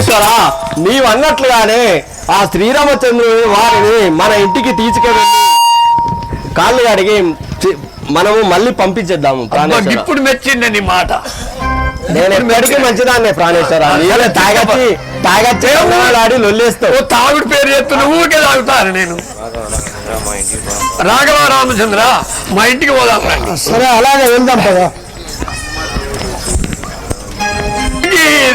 ప్రాణేశ్వర, నీవన్నట్లుగానే ఆ శ్రీరామచంద్రుడు వారిని మన ఇంటికి తీసుకెళ్ళి కాళ్ళు అడిగి మనము మళ్ళీ పంపించేద్దాము. ఇప్పుడు మెచ్చిందని మాట. నేను ఎప్పటికీ మంచిదాన్నే ప్రాణేశ్వర. తాగచ్చి ఆడి లొల్లేస్తావు. తాగుడు పేరు చెప్తున్న ఊరికే తాగుతాను నేను. రాఘవ రామచంద్ర, మా ఇంటికి పోదాం. సరే అలాగే వెళ్దాం కదా.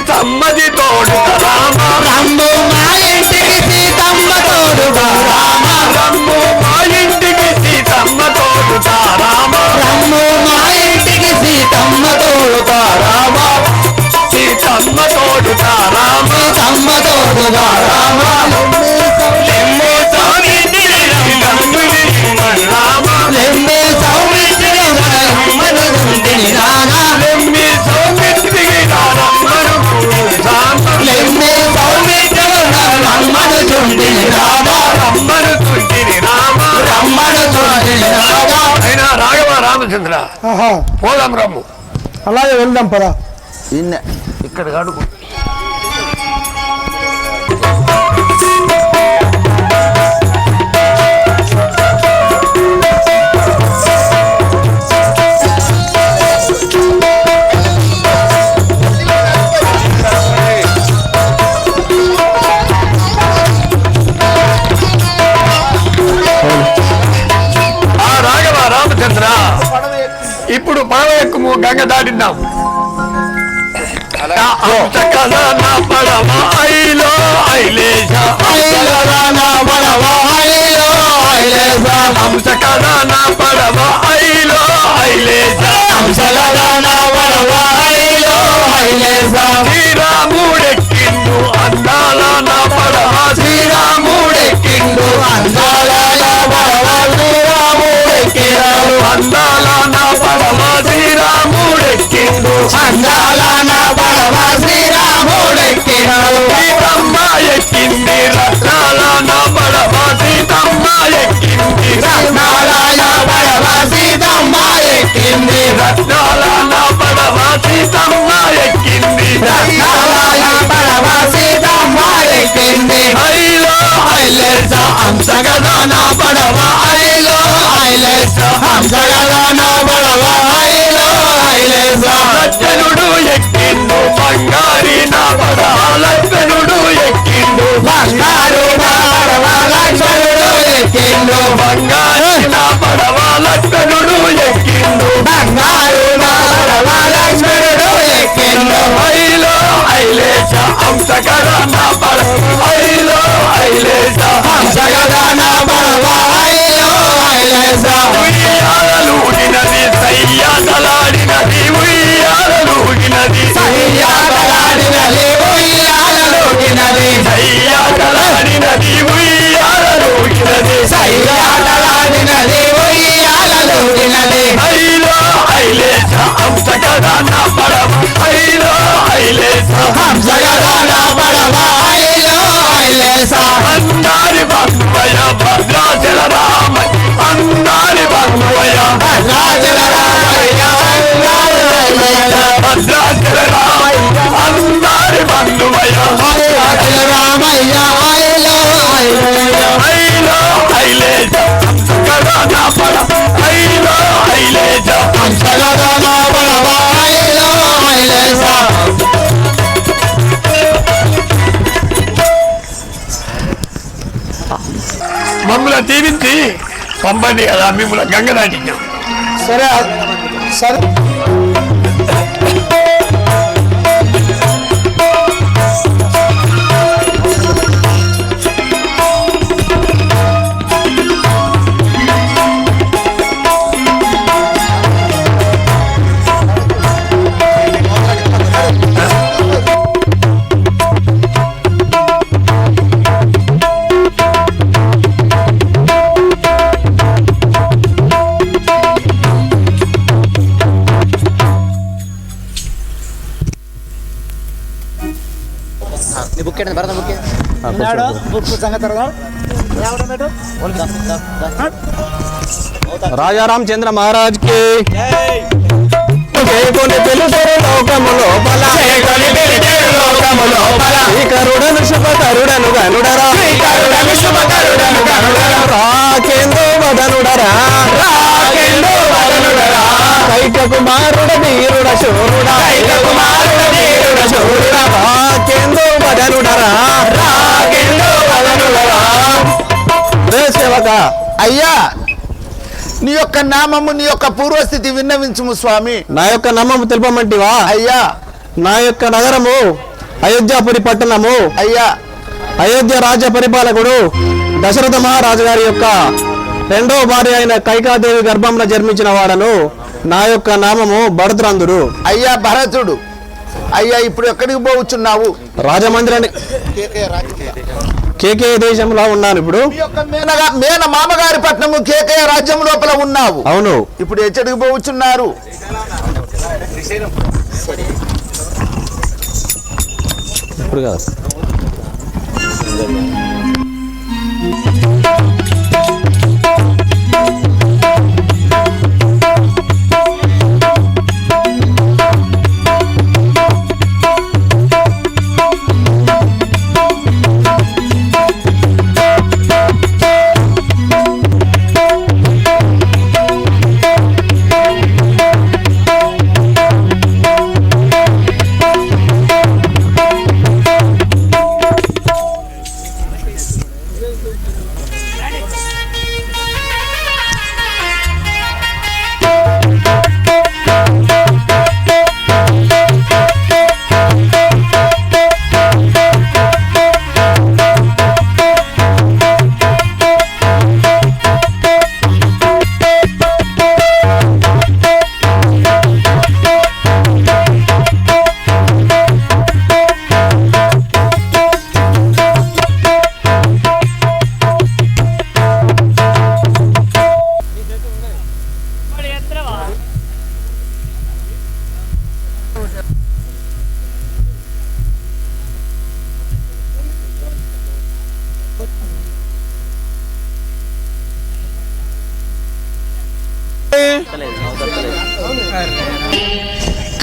సమ్మది తోడు రామ రమ్ము మా ఇంటికి సీతమ్మ తోడుగా రామ రమ్ము మా ఇంటికి సీతమ్మ తోడుగా రామ రమ్ము మా ఇంటికి సీతమ్మ తోడుగా రామ సీతమ్మ తోడుగా రామ సీతమ్మ తోడుగా రామ లెమ్ము సౌమిత్రి రామ లెమ్ము సౌమిత్రి రమ్మను గుంటిని రామ లెమ్మి సౌమిత్రి రాఘవ రామచంద్ర పోదాం రమ్ము. అలాగే వెళ్దాం పదా. ఇక్కడ అడుగు. ఇప్పుడు పడవ ఎక్కుము, గంగ దాటిద్దాం. శ్రీరాముడెక్కిండు అందాల నా పడవ శ్రీరాముడెక్కిండు అందాల నా పడవ శ్రీరాముడెక్కిండు అందాల నా పడవ శ్రీరాముడెక్కిండు అందాల నా పడవ శ్రీరాముడెక్కిండు సీతమ్మ ఎక్కింది రత్నాల నా పడవ సీతమ్మ ఎక్కింది రత్నాల నా పడవ సీతమ్మ ఎక్కింది రత్నాల నా పడవ సీతమ్మ ఎక్కింది రత్నాల నా పడవ సీతమ్మ ఎక్కింది ఐలో ఐలేస హంసగద నా పడవ ఐలో ఐలేస హంసగద నా పడవ ఐలో ఐలేస లక్ష్మణుడు ఎక్కిండు బంగారి నా పడవ లక్ష్మణుడు ఎక్కిండు బంగారు నా పడవ లక్ష్మణుడు ఎక్కిండు బంగారు నా పడవ లక్ష్మణుడు ఎక్కిండు బంగారు నా పడవ లక్ష్మణుడు ఎక్కిండు ఐలో ఐలేస హంసగద నా పడవ ఐలో ఐలేస హంసగద నా పడవ ఐలో ఐలేస ఉయ్యాలూగినది సయ్యాటలాడినది ఉయ్యాలూగినది సయ్యాటలాడినది ఉయ్యాలూగినది సయ్యాటలాడినది ఉయ్యాలూగినది సయ్యాటలాడినది ఉయ్యాలూగినది ఐలో ఐలేస హంసగద నా పడవ ఐలో ఐలేస హంసగద నా పడవ ఐలో ఐలేస అందారి బంధువయ భద్రాచల రామ అందారి బంధువయ భద్రాచల రామయ్య భద్రాచల రామయ్య అందారి బంధువయ భద్రాచల రామయ్య ఐలో ఐలో ఐలేస హంసగద నా పడవ ఐలో ఐలేస హంసగద నా పడవ ఐలో ఐలేస మమ్మల్ని దీవించి పంపండి కదా, మిమ్మల్ని గంగ దాటించాం. సరే సరే. राजा रामचंद्र महाराज के చేకొని తెలుసరు లోకము లోపల శ్రీకరుడను శుభకరుడను గనుడరా రాకేందో వదనుడరా కైక కుమారుడ వీరుడ శూరుడా రాకేందో వదనుడరా సేవక అయ్యా నీ యొక్క నామము నీ యొక్క పూర్వస్థితి విన్నవించుము స్వామి. నా యొక్క నామము తెలుపమంటివా? అయ్యా నా యొక్క నగరము అయోధ్యాపురి పట్టణము. అయ్యా అయోధ్య రాజ్య పరిపాలకుడు దశరథ మహారాజు గారి యొక్క రెండవ భార్య అయిన కైకాదేవి గర్భంలో జన్మించిన వాడను. నా యొక్క నామము భరద్రందుడు. అయ్యా భరతుడు. అయ్యా ఇప్పుడు ఎక్కడికి పోవచ్చున్నావు? రాజమందిరాన్ని కేకే దేశంలో ఉన్నాను ఇప్పుడు. మీ యొక్క మేన మామగారి పట్నము కేకే రాజ్యం లోపల ఉన్నావు. అవును. ఇప్పుడు ఎక్కడికి పోవచ్చున్నారు? ఇప్పుడు కాదు.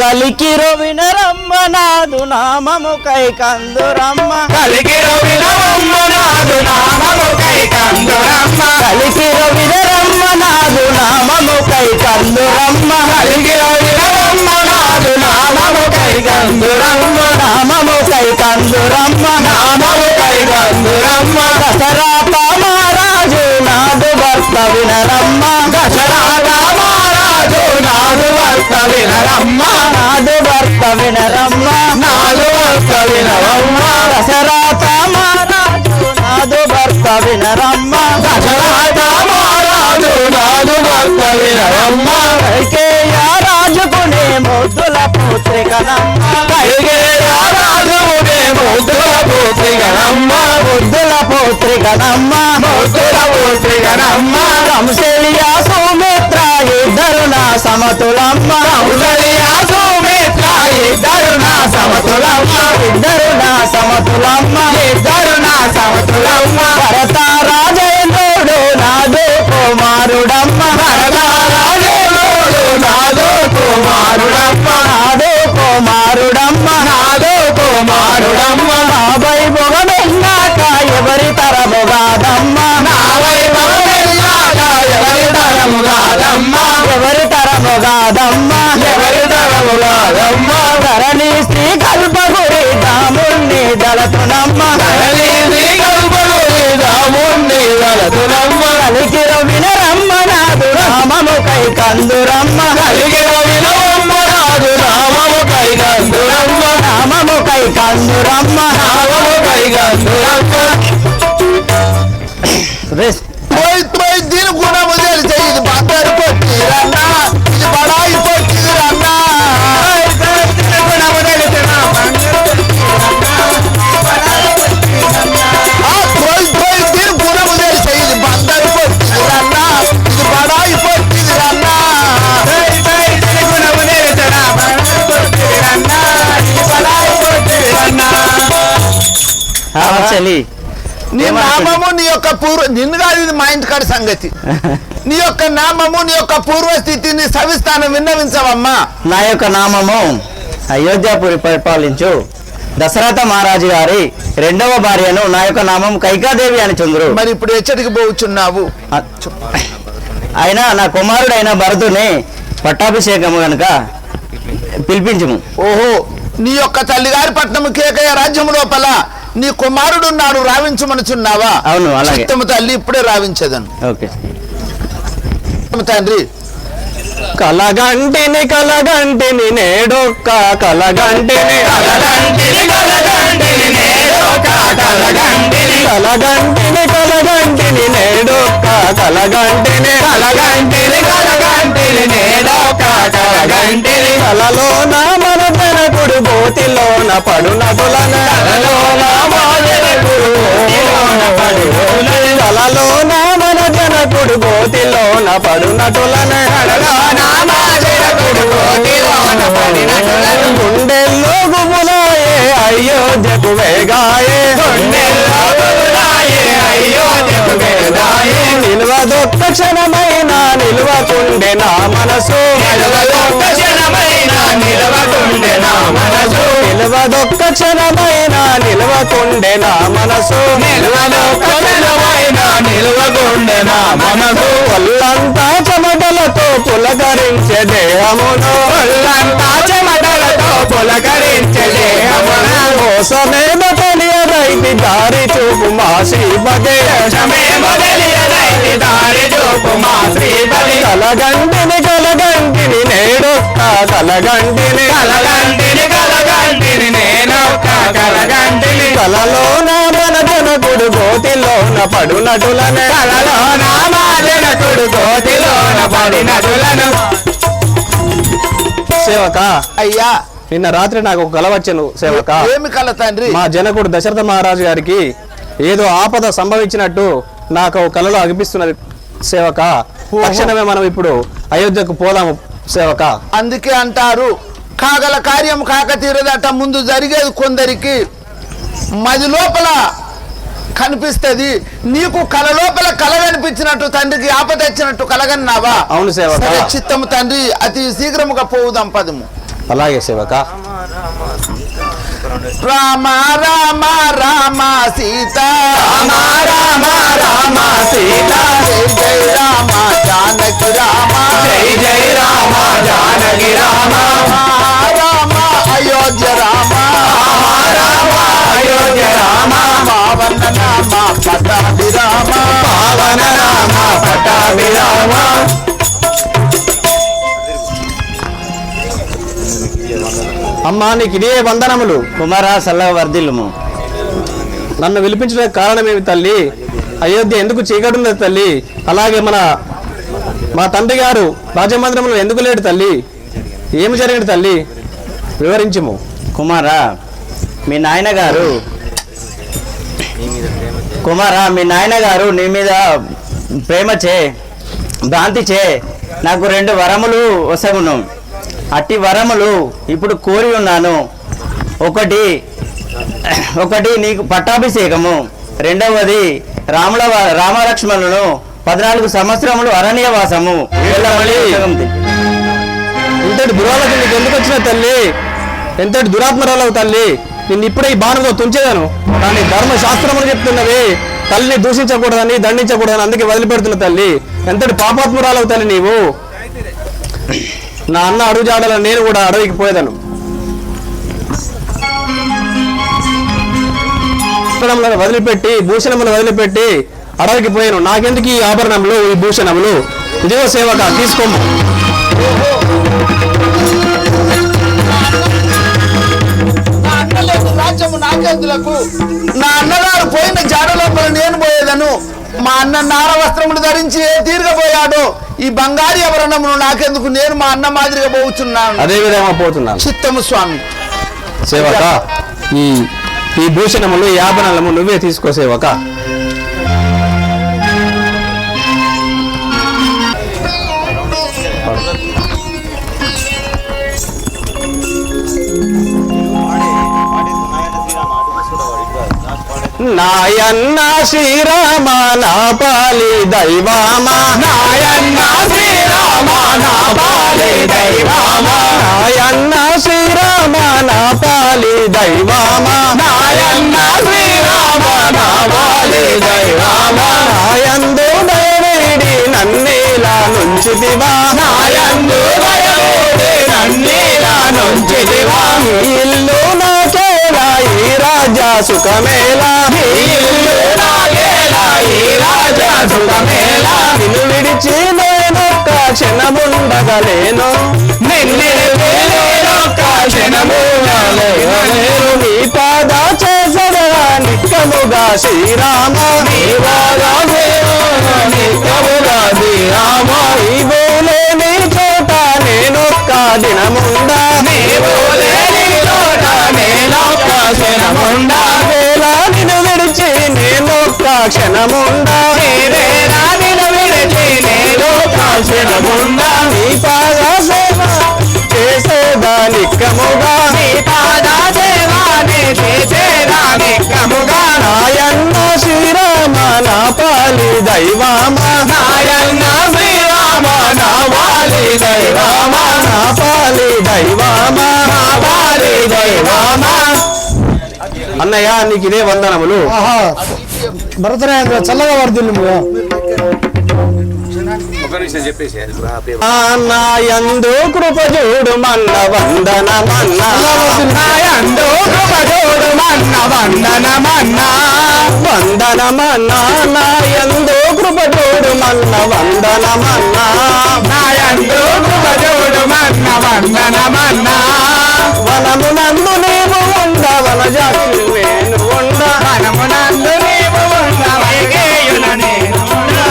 కలికిరో వినరమ్మ నాదు నామము కైకందురమ్మ కలికిరో వినరమ్మ నాదు నామము కైకందురమ్మ కలికిరో వినరమ్మ నాదు నామము కైకందురమ్మ కలికిరో వినరమ్మ నాదు నామము కైకందురమ్మ నామము కైకందురమ్మ నామము కైకందురమ్మ దశరథ మహారాజు నాదు భర్త వినరమ్మ దశరథ మహారాజు నాదు భర్త వినరమ్మ నాదు భర్త వినరమ్మ నాదు భర్త వినరమ్మ దశరథ మహారాజు నాదు భర్త వినరమ్మ దశరథ మహారాజు నాదు భర్త వినరమ్మ కైకేయ రాజుకునే ముద్దుల పుత్రికనమ్మ కైకేయ రాజునే ముద్దుల పుత్రికనమ్మ ముద్దుల పుత్రికనమ్మ ముద్దుల పుత్రికనమ్మ కంసలియ సుమిత్ర ఇద్దరు నా సమతులమ్మ కౌసల్య సుమిత్ర ఇద్దరు నా సమతులమ్మ ఇద్దరు నా సమతులమ్మ ఇద్దరు నా సమతులమ్మ భరత రాజేంద్రుడు నాదు కుమారుడమ్మ భరత రాజేంద్రుడు నాదు కుమారుడమ్మ నాదు కుమారుడమ్మ నాదు కుమారుడమ్మ నా వైభవమెన్నాక ఎవరి తరముగాదమ్మ నా వైభవమెల్లాక ఎవరి తరము కాదమ్మ ఎవరి తరముగాదమ్మ ఎవరి తరము కాదమ్మ ధరణి శ్రీ కల్పగురి రాముణ్ణి దళతునమ్మ ధరణి శ్రీ కల్పగురి రాముణ్ణి దళతునమ్మ కలికిర వినరమ్మ నాదు రామము కైకందురమ్మ కలిగిన వినవమ్మ నాదు నామము కైకందురమ్మ రామము కైకందురమ్మ నామము కైకందురమ్మ దీని గుణము తెలిసే ఇది బంగారు పొట్టిరన్నా, ఇది బడాయి పొట్టిరన్నా. దీని గుణము తెలిసే ఇది బంగారు పొట్టిరన్నా, ఇది బడాయి పొట్టిరన్నా. చెల్లి నీ ఏమంటుంది? నామము నీ యొక్క నిన్ను కాదు, ఇది మా ఇంటికాడి సంగతి. నీ యొక్క నామము నీ యొక్క పూర్వస్థితిని సవిస్తానం విన్నవించవమ్మా. నా యొక్క నామము అయోధ్యాపురి పరిపాలించు దశరథ మహారాజు గారి రెండవ భార్యను నా యొక్క నామం కైకాదేవి అని చంద్రు. మరి ఇప్పుడు ఎచ్చటికి పోవచ్చున్నావు? ఆయన నా కుమారుడైన భరతుని పట్టాభిషేకము గనుక పిలిపించము. ఓహో, నీ యొక్క తల్లిగారి పట్నము కేకయ్య రాజ్యం లోపల నీ కుమారుడు నాడు రావించమనుచున్నావా? అవును, అలాగే. చిత్తము తల్లి ఇప్పుడే రావించదను. ఓకే తండ్రి, కలగంటిని కలగంటిని నేడొక్క కలగంటిని కలగంటిని కలగంటిని నేడొక్క కలగంటిని కలగంటిని కలగంటిని నేడొక్క కలగంటిని కలగంటిని కలగంటిని నేడొక్క కలగంటిని కలలోన మన జనకుడు గోతిలోన పడునటులన కలలోన మన జనకుడు గోతిలోన పడునటులన కలలోన మన జనకుడు గోతిలోన పడునటులన గుండెల్లో గుబులాయే అయోధ్యకు వేగాయే నిల్వదొక్క క్షణమైన నిల్వకుండే నా మనసు నిల్వదొక్క క్షణమైన నిల్వకుండే నా మనసు నిల్వదొక్క క్షణమైన నిల్వకుండే నా మనసు నిల్వదొక్క క్షణమైన నిల్వకుండే నా మనసు ఒళ్ళంతా చెమటలతో పులకరించే దేహమును ఒళ్ళంతా చెమటలతో పులకరించే దేహమును మోసమేమో తెలియదైతి దారి చూపు మా శ్రీపదే దారి చూపు మా శ్రీపది కలగంటిని కలగంటిని నేడొక్క కలగంటిని కలగంటిని కలగంటిని నేనొక్క కలగంటిని కలలోన మన జనకుడు గోతిలోన పడునటులను కలలోన మా జనకుడు గోతిలోన పడినటులను. సేవక, అయ్యా నిన్న రాత్రి నాకు ఒక కల వచ్చాను సేవక. ఏమి కల తండ్రి? మా జనకుడు దశరథ మహారాజు గారికి ఏదో ఆపద సంభవించినట్టు నాకు కలలో అనిపిస్తున్నది సేవక. తక్షణమే మనం ఇప్పుడు అయోధ్యకు పోదాము సేవక. అందుకే అంటారు, కాగల కార్యం కాక తీరదట. ముందు జరిగేది కొందరికి మది లోపల కనిపిస్తుంది. నీకు కల లోపల కల కనిపించినట్టు తండ్రికి ఆపద వచ్చినట్టు కలగన్నావా? అవును సేవక. సరే చిత్తము తండ్రి, అతి శీఘ్రముగా పోవుదాం పదము. అలాగే సేవక. రామ రామ రామ సీత రామ రామ రామ సీత జై జై రామ జానకి రామ జై జై రామ జానకి రామ రామ అయోధ్య రామ రామ అయోధ్య రామ పావన రామ పటాభి రామ పావన రామ పటాభి రామ. అమ్మా నీకు ఇదే వందనములు. కుమార సల్లగా వర్ధిల్లుము. నన్ను విలిపించడానికి కారణమేమి తల్లి? అయోధ్య ఎందుకు చీకటున్నది తల్లి? అలాగే మా తండ్రి గారు రాజమందిరంలో ఎందుకు లేడు తల్లి? ఏమి జరిగింది తల్లి? వివరించుము. కుమార మీ నాయనగారు నీ మీద ప్రేమ చే భ్రాంతి చే నాకు 2 వరములు వసగును. అట్టి వరములు ఇప్పుడు కోరి ఉన్నాను. ఒకటి నీకు పట్టాభిషేకము, రెండవది రామలక్ష్మణులను 14 సంవత్సరములు అరణ్యవాసము. ఇంతటి దురాలకు నీకు ఎందుకు వచ్చిన తల్లి? ఎంతటి దురాత్మరాలవు తల్లి? నిన్ను ఇప్పుడే ఈ బాణంతో తుంచేదాను. కానీ ధర్మశాస్త్రములు చెప్తున్నవి తల్లిని దూషించకూడదని దండించకూడదని అందుకే వదిలిపెడుతున్న తల్లి. ఎంతటి పాపాత్మురాలవు తల్లి నీవు. నా అన్న అడుగుజాడల నేను కూడా అడవికి పోయేదాను. వదిలిపెట్టి భూషణములు వదిలిపెట్టి అడవికి పోయాను. నాకెందుకు ఈ ఆభరణములు ఈ భూషణములు? ఇదిగో సేవక తీసుకోము. రాజ్యము నాకెందులకు? నా అన్నగారు పోయిన జాడ లోపల నేను పోయేదను. మా అన్న నార వస్త్రములు ధరించి ఏ తీరుగపోయాడో ఈ బంగారు ఆభరణమును నాకెందుకు? నేను మా అన్న మాదిరిగా పోతున్నాను. అదే విధంగా పోతున్నాను. చిత్తము స్వామి. సేవక, ఈ భూషణములు ఈ ఆభరణము నువ్వే తీసుకో సేవక. నాయన్న శ్రీరామ నా పాలి దైవామా నాయన్న శ్రీరామ నా పాలి దైవామా నాయన్న శ్రీరామ నా పాలి దైవామా నాయన్న శ్రీరామ నా పాలి దైవామా నాయందు దయవేడి నన్నేలా నుంచితివా నాయందు దయవేడి నన్నేలా నుంచితివా ఈ ఇల్లు నాకేలా ఈ రాజా సుఖమేలా ఈ ఇల్లు నాకేలా ఈ రాజా సుఖమేలా నిన్ను విడిచి నేనొక్క క్షణముండగలేను నిన్నొక్క క్షణములేను నీ పాద చేసగా నిక్కముగా శ్రీరామ నిత్యముగా శ్రీరామ నీవు లేని చోట నేనొక్క దినముండా నీవు లేని చోట నేనొక్క క్షణముండా వేళ నిన్ను విడిచి నేనొక్క క్షణముండా నీవేనా నిన్ను విడిచి నేనొక్క క్షణముండా నీ పాద సేవ చేసేదా నిక్కముగా నీ పాద సేవాని చేసేదా నిక్కముగా నాయన్న శ్రీరామ నా పాలి దైవామా నాయన్న శ్రీరామ నా వాలి దైవామా నా పాలి దైవామా నా వాలి దైవామా అన్నయ్య నీకు ఇదే వందనములు ఆహా భరతరాజేంద్ర చల్లగా వర్ధిల్లు నాయందు కృప చూడు మన్న వందనమన్న నాయందు కృప చూడు మన్న వందనమన్న వందనమన్న నాయందు కృప చూడు మన్న వందనమన్న నాయందు కృప చూడు మన్న వందనమన్న వనమునందు నీవు ఉండ వనజాక్షి నేను ఉండ మనమునందు నీవు ఉన్న వైగేయుల నేను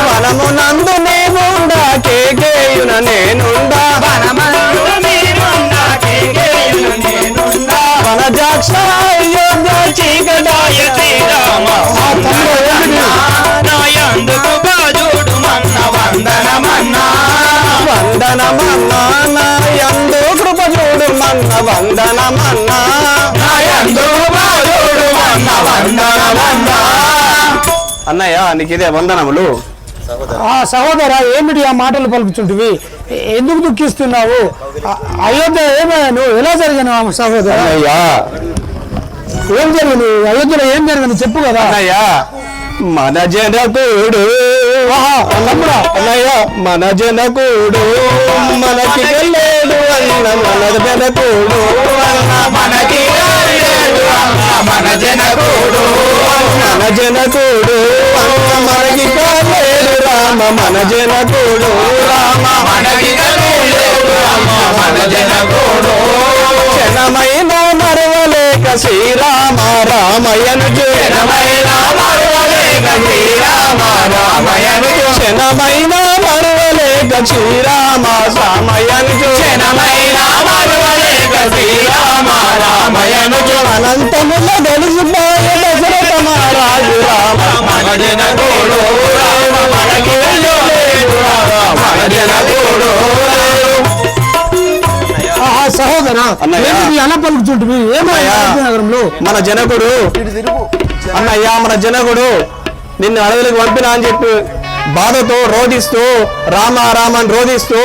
వనమునందు నీవు ఉండ కేకేయున నేనుండ మనమందు నీవున్న కేకేయుల నేనున్న వనజాక్ష అయోధ్య చీకటాయ శ్రీరామ నాయందు కృప చూడు మన్న వందనమన్నా వందనమన్నా నాయందు కృప చూడు మన్న వందనమన్నా నాయందు కృప చూడు మన్న వందనమన్నా అన్నయ్య నీకు ఇదే వందనములు ఆ సహోదర ఏమిటి ఆ మాటలు పలుకుతుంటివి ఎందుకు దుఃఖిస్తున్నావు అయోధ్య ఏమయ్యా నువ్వు ఎలా జరిగిన సహోదర అన్నయ్య ఏం జరిగింది అయోధ్యలో ఏం జరిగింది చెప్పు కదా అన్నయ్య మన జనకుడు తమ్ముడా అన్నయ్య మన జనకుడు మనకి వెళ్ళేడు అన్న మన జనకుడు మనకి లేడు అన్న మన జనకుడు మన జనకుడు అన్న మనకి కాలేడు రామ మన జనకుడు రామ మనకి లేడు అన్న మన జనకుడు క్షణమైన మరవలేక శ్రీరామ రామయ్యను క్షణమైన మరువలేక శ్రీరామ రామయ్యను క్షణమైన మరవలేక శ్రీరామ రామయ్యను క్షణమైన మరువలేక శ్రీరామ రామయ్యను అనంతముల గెలిచిపోయే దశరథ మహారాజు రామ మన జనకుడు రామ మనకి లేడు రామ మన జనకుడు ఆహా సహోదర అన్నయ్య. ఏమిటి అలా పలుకుతుంటివి ఏమయ్యా అన్నయ్య. నగరంలో మన జనకుడు అన్నయ్య మన జనకుడు నిన్ను అడవులకు పంపినా అని చెప్పి బాధతో రోధిస్తూ రామ రామని రోధిస్తూ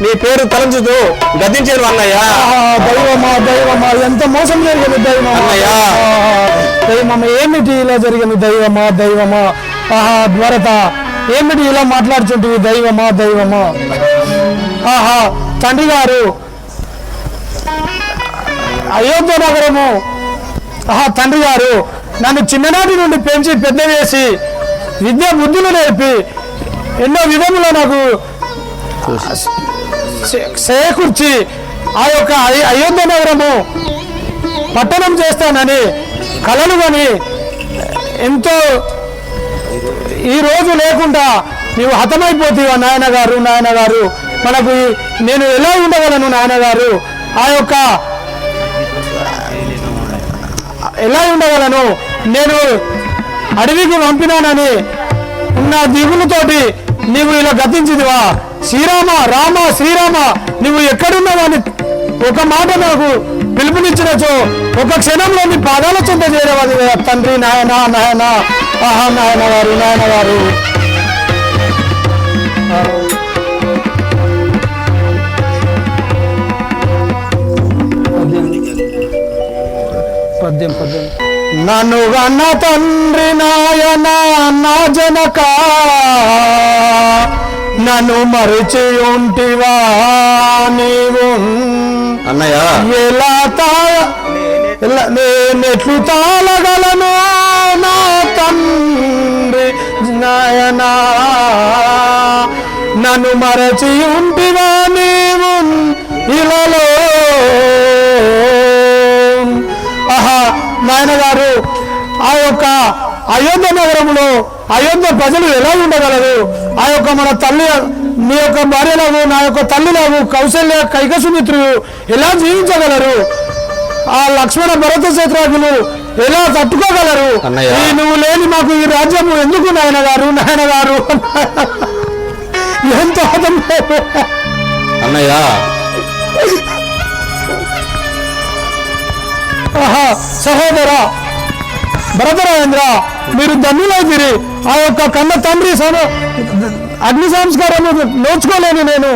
నీ పేరు తలంచుతూ గతించారు అన్నయ్య దైవమా దైవమా ఎంత మోసం జరిగింది దైవమా అన్నయ్య. దైవమా ఏమిటి ఇలా జరిగింది దైవమా దైవమా ఆహా ద్వారత ఏమిటి ఇలా మాట్లాడుతుంటివి దైవమా దైవమా ఆహా తండ్రి గారు అయోధ్య నగరము ఆహా తండ్రి గారు నన్ను చిన్ననాటి నుండి పెంచి పెద్ద చేసి విద్యా బుద్ధులు నేర్పి ఎన్నో విధములో నాకు చేకూర్చి ఆ యొక్క అయోధ్య నగరము పట్టణం చేస్తానని కలలు అని ఎంతో ఈ రోజు లేకుండా నీవు హతమైపోతీవా నాయన గారు మనకు నేను ఎలా ఉండగలను నాయన గారు ఆ యొక్క ఎలా ఉండగలను నేను అడవికి పంపినానని ఉన్న దిగులతోటి నీవు ఇలా గతించిదివా శ్రీరామ రామ శ్రీరామ నువ్వు ఎక్కడున్నావని ఒక మాట నాకు పిలుపునిచ్చినచో ఒక క్షణంలో నీ పాదాల చెంత చేరవది తండ్రి. నాయన నాయన, ఆహా నాయన గారు, నాయన గారు. పద్యం పద్యం. నన్ను అన్న తండ్రి నాయన నా జనక, నన్ను మరిచి ఉంటివా నీవు అన్నయ్య నేనెట్లు తాళగలను నా తండ్రి నాయన, నన్ను మరచి ఉంటివా నీవు ఇలాలో. ఆహా నాయన గారు, ఆ యొక్క అయోధ్య నగరంలో అయోధ్య ప్రజలు ఎలా ఉండగలరు? ఆ యొక్క మన తల్లి, నీ యొక్క భార్యలాగు, నా యొక్క తల్లిలాగు కౌశల్య కైక సుమిత్రులు ఎలా జీవించగలరు? ఆ లక్ష్మణ భరత శత్రుఘ్నులు ఎలా తట్టుకోగలరు? నువ్వు లేని మాకు ఈ రాజ్యము ఎందుకు నాయన గారు, నాయన గారు? ఎంత అన్నయ్య. ఆహా సహోదర భరతరాజేంద్ర, మీరు ధన్యులైతిరి. ఆ యొక్క కన్న తండ్రి అగ్ని సంస్కారం నోచుకోలేని నేను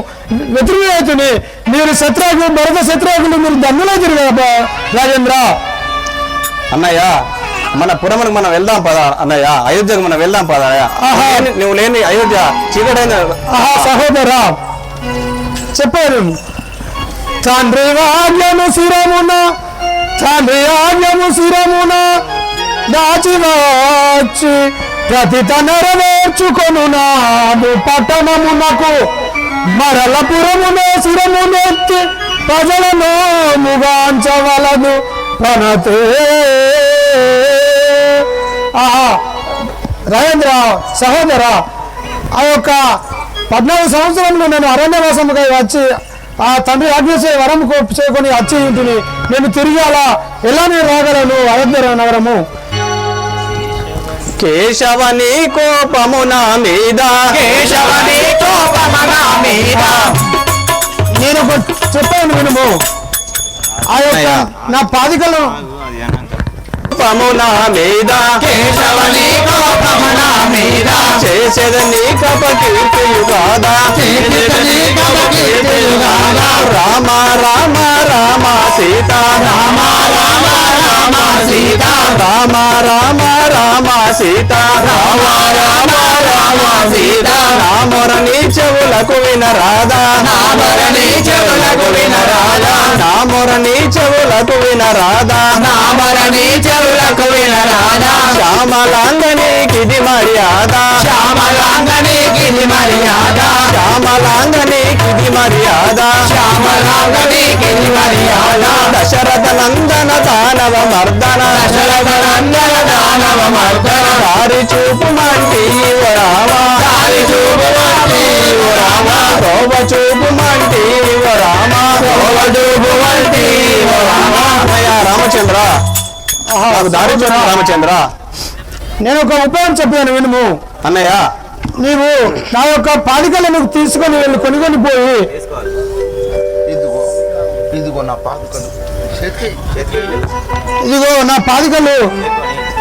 వ్యతిరేకని. మీరు శత్రుఘ్నులు, భరత శత్రుఘ్నులు, మీరు ధన్యులైతిరి కదా రాజేంద్ర. అన్నయ్య మన పురములకు మనం వెళ్దాం పదా అన్నయ్య, అయోధ్యకు మనం వెళ్దాం పదా. నువ్వు లేని అయోధ్య చీకటైన. ఆహా సహోదర చెప్పారు. తండ్రి ఆజ్ఞను శిరమున, తండ్రి ఆజ్ఞము శిరమున దాచి వచ్చి ప్రతి నెరవేర్చుకొను నాడు పట్టణమునకు మరలపురమునే శిరమునెత్తి ప్రజలను ముగాంచవలదు ప్రణతే. ఆహా రాజేంద్ర సహోదర, ఆ యొక్క 14 సంవత్సరంలో నేను అరణ్యవాసముగా వచ్చి ఆ తండ్రి ఆజ్ఞ వరం చేయకొని వచ్చి ఇంటిని నేను తిరిగి అలా ఎలా నేను రాగలను అయోధ్య నగరము? కేశవని కోపము నా మీద, కేశవని కోపము నా మీద. నేను చెప్పాను వినుము. ఆ యొక్క నా పాదికలు కోపము నా మీద, కేశవని కోపము నా మీద. చేసేదని కపకీర్తియు కాదా, రామ రామ రామ సీత, రామ రామ రామ సీత, రామ రామ రామ సీత, రామ రామ రామ సీత. నామొరని చెవులకు వినరాదా, నామరని చెవులకు వినరాదా, నామొరని చెవులకు వినరాదా, నామరని చెవులకు వినరాదా. శ్యామలాంగనీకిది మర్యాద, శ్యామలాంగనీకిది మర్యాద, శ్యామలాంగనీకిది మర్యాద, శ్యామలాంగనీకిది మర్యాద. దశరథ నందన దానవ మర్దన, దశరథ నందన దానవ మర్దన. దారి చూపు మంటి ఓ రామ, దారి చూపు మంటి ఓ రామ, రోవ చూపు మంటి ఓ రామ, రోవ చూపు మంటి ఓ రామ. అన్నయ్య రామచంద్ర, నాకు దారి చూపు రామచంద్ర. నేను ఒక ఉపాయం చెప్పాను వినుము. అన్నయ్య నీవు నా యొక్క పాదికలను తీసుకొని వెళ్ళి కొనుక్కొని పోయి, ఇదిగో ఇదిగో నా పాదుకలు ఇదిగో నా పాదికలు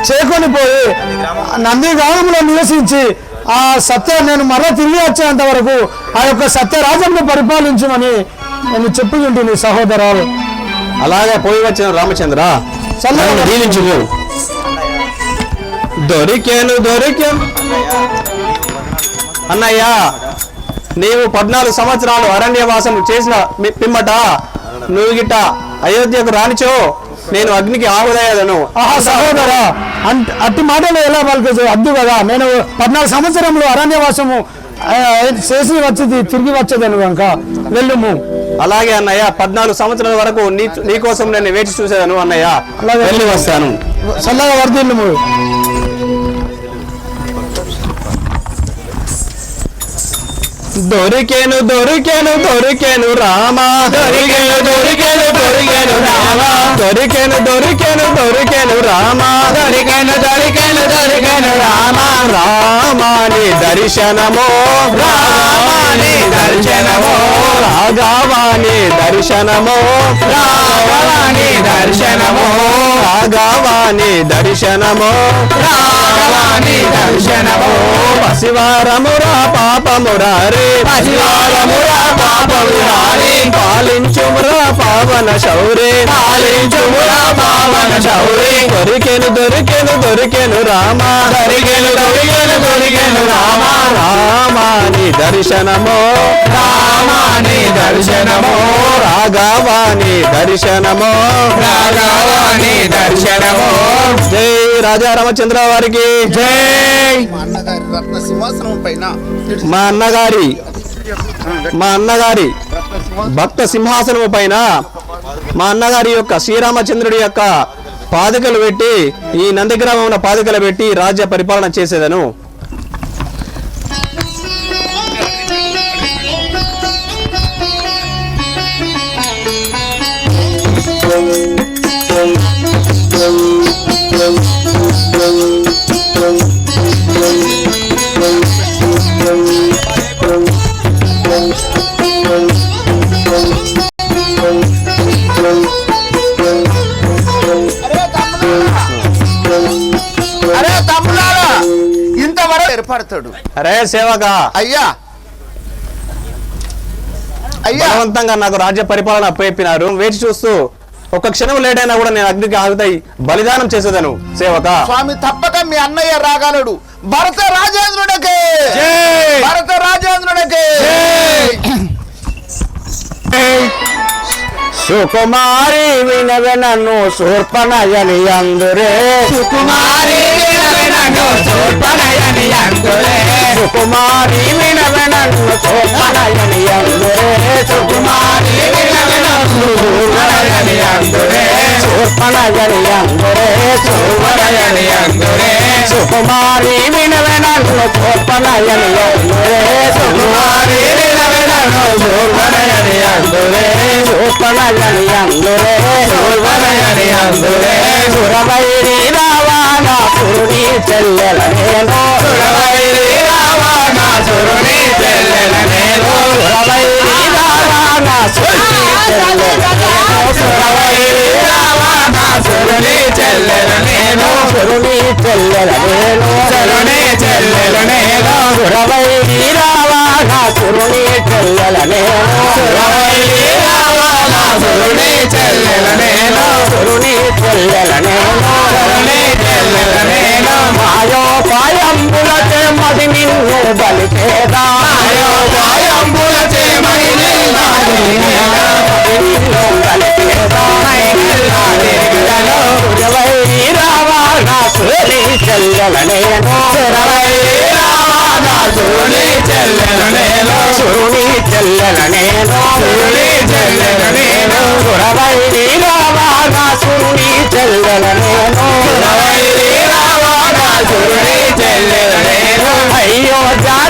చేకొని పోయి నంది గ్రామంలో నివసించి ఆ సత్య నేను మరో తిరిగి వచ్చేంత వరకు ఆ యొక్క సత్యరాజంను పరిపాలించమని నేను చెప్పి ఉంటుంది సహోదరాలు. అలాగే పోయి వచ్చిన రామచంద్ర, చల్లగా దీవించు. దొరికాను అన్నయ్య, నీవు 14 సంవత్సరాలు అరణ్యవాసం చేసిన పిమ్మట నువ్వు గిట్ట అయోధ్యకు రానిచో నేను అగ్నికి ఆహుదయ్యాను. ఆహా సహోదర, అట్టి మాటలు ఎలా పలికేది అద్దు కదా. నేను 14 సంవత్సరంలో అరణ్యవాసము చేసి వచ్చేది తిరిగి వచ్చేదాను కనుక వెళ్ళుము. అలాగే అన్నయ్య, 14 సంవత్సరాల వరకు నీకోసం నేను వేచి చూసేదాను అన్నయ్య. వెళ్ళి వస్తాను. చల్లగా వర్దిల్లుము. దొరికేను రామ, దొరికెను రామ, దొరికేను రామ, దొరికెను రామ. రామాని దర్శనమో, రామాని దర్శనమో, రాఘవాని దర్శనము రాఘవాని దర్శనము రాఘవాని దర్శనము రాఘవాని దర్శనము పసివారమురా పాపమురారే పసివారమురా పాపమురారే పాలించుమురా పావన శౌరే పాలించుమురా పావన శౌరే దొరికెను దొరికెను దొరికెను రామ దొరికెను దొరికెను దొరికెను రామ రామాని దర్శనము రామాని దర్శనము రాఘవాని దర్శనము రాఘవాని దర్శనము జై రాజా రామచంద్ర వారికి జై మా అన్నగారి రత్న సింహాసనం పైన మా అన్నగారి భక్త సింహాసనము పైన మా అన్నగారి యొక్క శ్రీరామచంద్రుడి యొక్క పాదుకలు పెట్టి ఈ నందిగ్రామంలో పాదుకలు పెట్టి రాజ్య పరిపాలన చేసేదను. అరే తమ్ములారా ఇంతవరకు ఏర్పడతాడు. అరే సేవక, అయ్యా అయ్యా బలవంతంగా నాకు రాజ్య పరిపాలన అప్పచెప్పినారు. వేచి చూస్తూ ఒక్క క్షణం లేట్ అయినా కూడా నేను అగ్నికి ఆగుతాయి బలిదానం చేసేదను. సేవక స్వామి తప్పక మీ అన్నయ్య రాగలడు. భరత రాజేంద్రుడికి భరత రాజేంద్రుడికి సుకుమారి వినవే నన్ను శూర్పణయని అందురే కుమారి వినవెనను శూర్పణయని అందురే సుకుమారి వినవే నన్ను శూర్పణయని అందురే కుమారి వినవెనను శూర్పణయని అందురే శూర్పణయని అందురే శూర్పణయని అందురే సుకుమారి వినవే నన్ను శూర్పణయని అందురే కుమారి వినవెనను శూర్పణయని అందురే శూర్పణయని అందురే శూర్పణయని అందురే సురవైరి రావాణ పురుడి చెల్లెల నేను సురవైరి రావణ సురుని చెల్లెల నేను సురవైరి రావాణ సురుడి చెల్లెల నేను సురవైరి రావణ సురుని చెల్లెల నేను సురుని చెల్లెల నేను సురుని చెల్లెల నేను సురవైరి రావాణ సురుని చెల్లెల నేను సురవైరి రావణ సురుని చెల్లెల నేను సురుని చెల్లెల నేను సురుని చెల్లెల నేను మాయోపాయంబులచే మది నిన్ను బలిపేదా మాయోపాయంబుల చేమని నిల్లాది నిన్ను బలిపేదా సురవైరి రావాణ సురుని చెల్లెల నేను సురవైరి రావణ సురుని చెల్లెల నేను సురుని చెల్లెల నేను సురుని చెల్లెల నేను సురవైరి రావాణ సురుని చెల్లెల నేను సురవైరి రావణ సురుని చెల్లెల నేను అయ్యో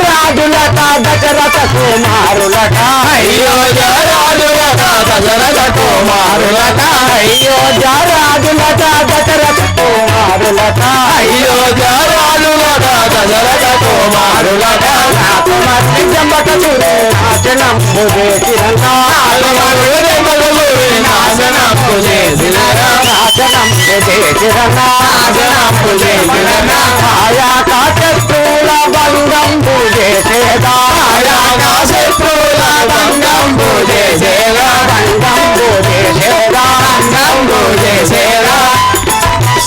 రాజులట దశరథ కుమారులట అయ్యో జరాజులట దశరథ కుమారులట అయ్యో రాజులట దశరథ కుమారులట అయ్యో జరాజులట దశరథ కుమారులట నాకు మధ్య జంబట చూడే నాశనంబు చేసిరన్నా నాశనము చేసినరా నాశనంబు చేసిరన్నా నాశనము చేసినరా ఆయా కాశత్రుల బంధంబు చేసేదా ఆయా శత్రువుల భంగంబు చేసేరా బంధంబు చేసేదా భంగంబు చేసేరా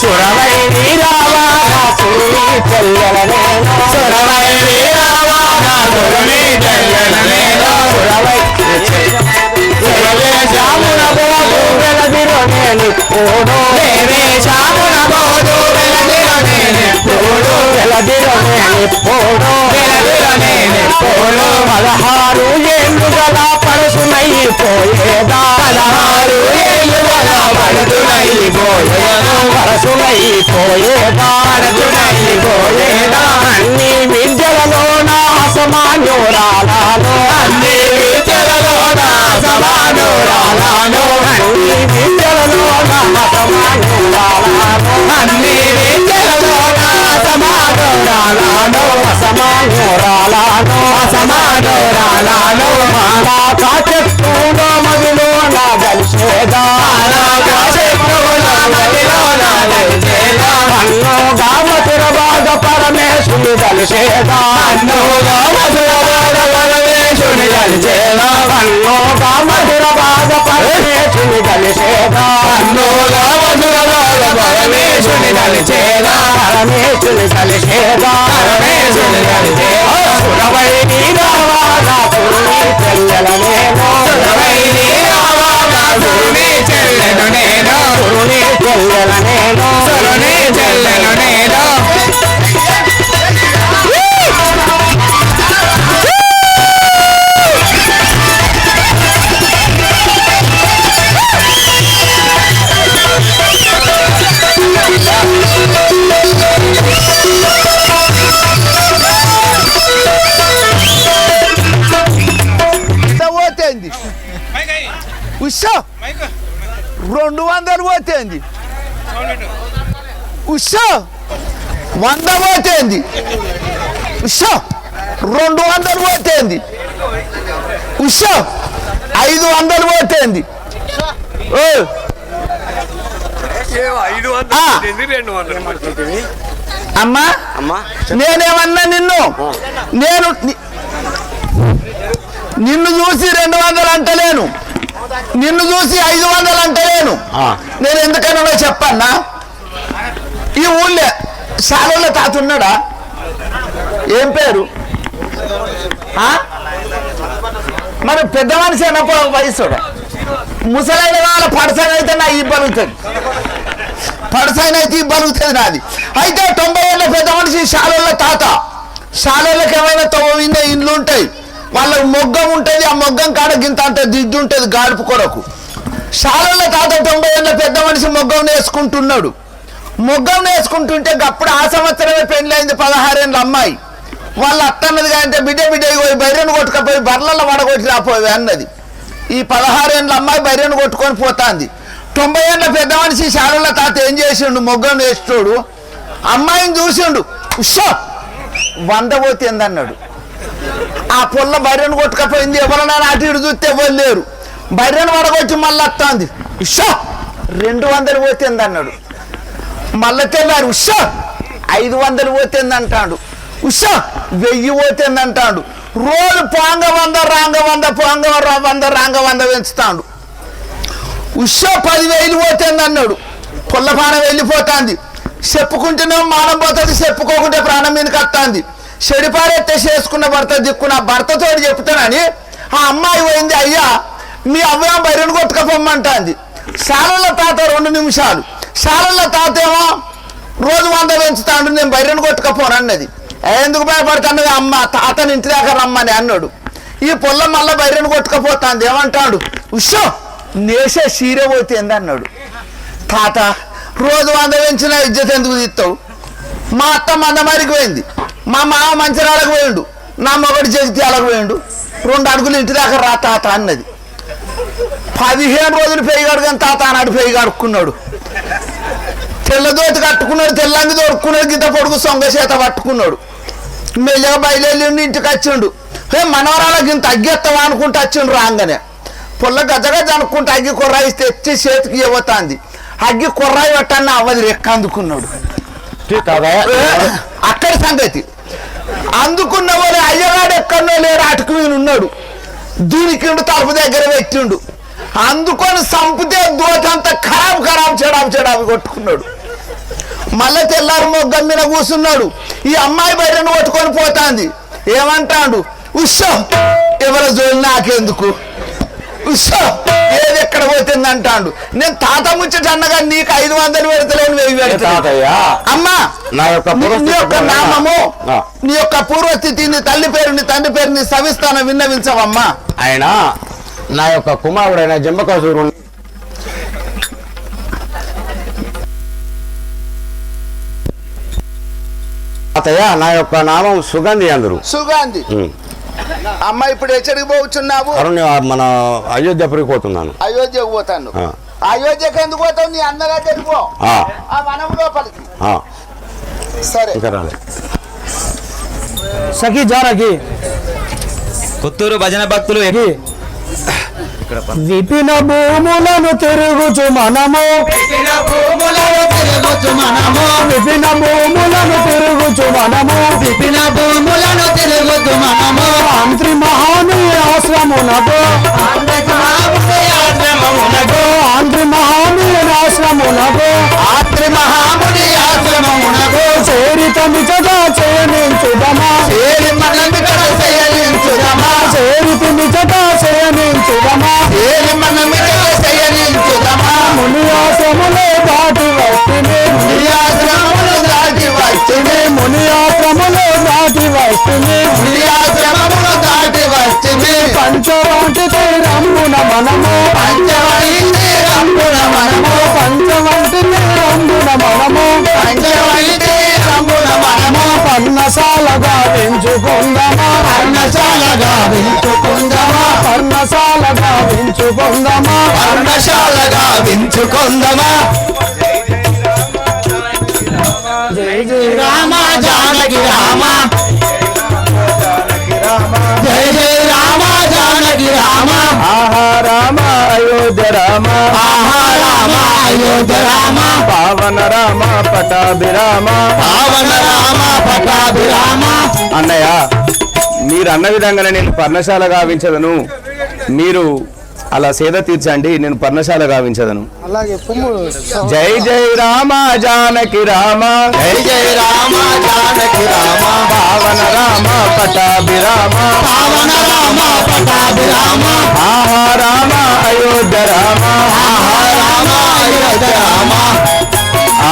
సురవైరి రావాణ సురుని చెల్లెల నేను సురవైరి రావణ సురుని చెల్లెల నేను జామున పోదు వెలదిరో నేనిప్పుడు శామున పోదు వెలదిర నేనెప్పుడు వెలదిరో నేనిప్పుడు వెలదిర నేనెప్పుడు 16 ఏళ్ళు గల పరసునైపోయేదా 16 ఏళ్ళు గల పడుతునైపోయేదా పరసునైపోయేదా పడుతునైపోయేదా అన్ని విద్యలలోన అసమాన్యురాలను అన్ని విద్యలలోన సమానురాలను అన్ని విద్యలలోన అసమాన్యురాలను అన్ని విద్యలలోన సమానురాలను అసమాన్యురాలను అసమానురాలను మాలా కాచెత్తు శత్రువుల మదిలో నా గలిసేదా అన్నోగా మధుర బాధ పరమేశుని గలిసేదా అన్నోగా మధుర బాధ పరమేశుని గలిసేదా అన్నోగా మధుర బాధ పరమేశుని గలిసేదా అన్నోగా మధుర బాధ పరమేశుని గలిసేదా పరమేశుని గలిసేదా పరమేశుని గలిసేదా సురవై నీరావాగా పురుని చెల్లెల నేను సురవై నీరావాగా పురుని చెల్లెను నేను పురుని చెల్లెల నేను సురుని చెల్లెను నేను పోతేంది ఉషా 200 పోతేంది ఉషా 100 పోతేంది ఉషా 200 పోతేంది ఉషా 500 పోతేంది అమ్మా నేనేమన్నా నిన్ను చూసి 200 అంటలేను, నిన్ను చూసి 500 అంటలేను. నేను ఎందుకన్నా చెప్పన్నా, ఈ ఊళ్ళో శాలలో తాత ఉన్నాడా? ఏం పేరు? మరి పెద్ద మనిషి అన్నప్పుడు వయసుడా? ముసలైన వాళ్ళ పడసైన అయితే నా ఈ బలుగుతుంది, పడసైన అయితే ఈ బలుగుతుంది నాది. అయితే 90 ఏళ్ళ పెద్ద మనిషి శాలలో తాత. శాలలకు ఏమైనా 9 ఇండ్లు ఉంటాయి, వాళ్ళకి మొగ్గం ఉంటుంది, ఆ మొగ్గం కాడ గింత అంత దిద్దు ఉంటుంది గాడుపు కొరకు. శాలలో తాత 90 ఏళ్ళ పెద్ద మనిషి మొగ్గం నేర్చుకుంటున్నాడు. మొగ్గం నేర్చుకుంటుంటే అప్పుడు ఆ సంవత్సరమే పెళ్ళైంది 16 ఏళ్ళ అమ్మాయి. వాళ్ళ అత్తన్నది కానీ బిడ్డ పోయి బైరను కొట్టుకపోయి బర్రెల వడగొట్టి రాపోయి అన్నది. ఈ 16 ఏళ్ళ అమ్మాయి బైరను కొట్టుకొని పోతాంది. 90 ఏళ్ళ పెద్ద మనిషి శాలలో తాత ఏం చేసిండు, మొగ్గం నేర్చుకోడు, అమ్మాయిని చూసిండు, ఉషా 100 పోతుంది అన్నాడు. ఆ పొల్ల బర్రెను కొట్టుకపోయింది, ఎవరైనా అటు ఇటు చూస్తే ఎవరు లేరు. బర్రెను వడగొచ్చి మళ్ళీ వస్తుంది, ఉషా 200 పోతుంది అన్నాడు. మళ్ళీ తెల్లారు, ఉషా 500 పోతుంది అంటాడు, ఉషా 1000 పోతుంది అంటాడు. రోజు పోంగ 100 రాంగ 100 పోంగ 100 రాంగ 100 పెంచుతాడు. ఉషా 10,000 పోతుంది అన్నాడు. పొల్లపానం వెళ్ళిపోతుంది. చెప్పుకుంటేనే మానం పోతుంది, చెప్పుకోకుంటే ప్రాణం మీదకి వస్తుంది. చెడిపారెత్తే చేసుకున్న భర్త దిక్కున భర్తతో చెప్తానని ఆ అమ్మాయి పోయింది, అయ్యా మీ అవ్వ బైరను కొట్టుకపోమ్మంటుంది. శాలలో తాత 2 నిమిషాలు, శాలలో తాత ఏమో రోజు 100 పెంచుతాడు, నేను బైరను కొట్టుకపోను అన్నది. ఎందుకు భయపడుతున్నది అమ్మ, తాతని ఇంటి దాకా రమ్మని అన్నాడు. ఈ పొల్ల మళ్ళీ బైరను కొట్టుకపోతాంది, ఏమంటాడు, ఉషో నేసే చీర పోతుంది అన్నాడు. తాత రోజు 100 పెంచిన ఇజ్జత్ ఎందుకు తీస్తావు? మా అత్త మందమారికి పోయింది, మా మామ మంచిరాలకు పోయిండు, నా మొగడు జగిత్యాలకు పోయిండు, 2 అడుగులు ఇంటి దాకా రా తాత అన్నది. 15 రోజులు పెయ్యగాడు కానీ తాత అన్నాడు పెయ్యి కడుక్కున్నాడు. తెల్లదోతి కట్టుకున్నాడు, తెల్లంగి దొరుకున్నాడు, గింత పొడుగు సొంగ చేత పట్టుకున్నాడు. మెల్లగా బయలుదేరి ఇంటికి వచ్చిండు. మనవరాలకు ఇంత అగ్గెత్తవా అనుకుంటూ వచ్చిండు. రాగానే పొల్ల గజగజ అనుకుంటూ అగ్గి కొర్రాయి తెచ్చి చేతికి ఇవ్వతాంది. అగ్గి కొర్రాయి పట్టన్న అవది రెక్క అందుకున్నాడు. అక్కడి సంగతి అందుకున్న వాళ్ళు అయ్యగాడు ఎక్కడో లేరు, అటుకు ఉన్నాడు. దూరికిండు, తలుపు దగ్గర పెట్టిండు. అందుకొని సంపితే దోతంతా ఖరాబ్ చెడావి కొట్టుకున్నాడు. మళ్ళీ తెల్లారు మొగ్గం మీద కూర్చున్నాడు. ఈ అమ్మాయి బయటను కొట్టుకొని పోతాంది. ఏమంటాడు, ఉషో ఎవరో జోలి నాకెందుకు, ఉషో ఏది ఎక్కడ పోతుంది అంటాడు. నేను తాత ముచ్చట అన్నగా నీకు 500 పెడతలేను, 1000 పెడతా. అమ్మా నీ యొక్క నామము, నీ యొక్క పూర్వస్థితి, నీ తల్లి పేరు, నీ తండ్రి పేరు, నీ సవిస్తానం విన్నవించవమ్మా. ఆయన నా యొక్క కుమారుడైన జంబకాసురు తాతయ్య, నా యొక్క నామం సుగంధి అందరు. సుగంధి. అమ్మ ఇప్పుడు ఎక్కడికి పోతున్నావు? మన అయోధ్యపురికి పోతున్నాను. అయోధ్యకు పోతాను. అయోధ్యకు ఎందుకు పోతావు? నీ అన్న దగ్గరికి పో, ఆ వనం లోపలికి. సరే సఖీ జారకి పుత్తూరు భజన భక్తులు విపిన భూములను తిరుగుచు మనము విపిన భూములను తిరుగుచు మనము ఆంధ్రి మహానీయ ఆశ్రమునకు చేరిత నిజగా చేయనించుదమా ముని ఆశ్రములో దాటి వస్తుంది పంచవాటి తీరంబున మనము పర్ణశాలగా పెంచుకుందామా జై జై రామ జానకి రామ జై జై రామ జానకి రామ ఆహా రామ అయోధ్య రామ పావన రామ పటాభిరామ అన్నయ్య మీరు అన్న విధంగానే నేను పర్ణశాల గావించదను. మీరు అలా సేద తీర్చండి, నేను పర్ణశాల గావించదను. అలాగే జై జై రామ జానకి రామ పావన రామ పటాభిరామ ఆహా రామ అయోధ్య రామ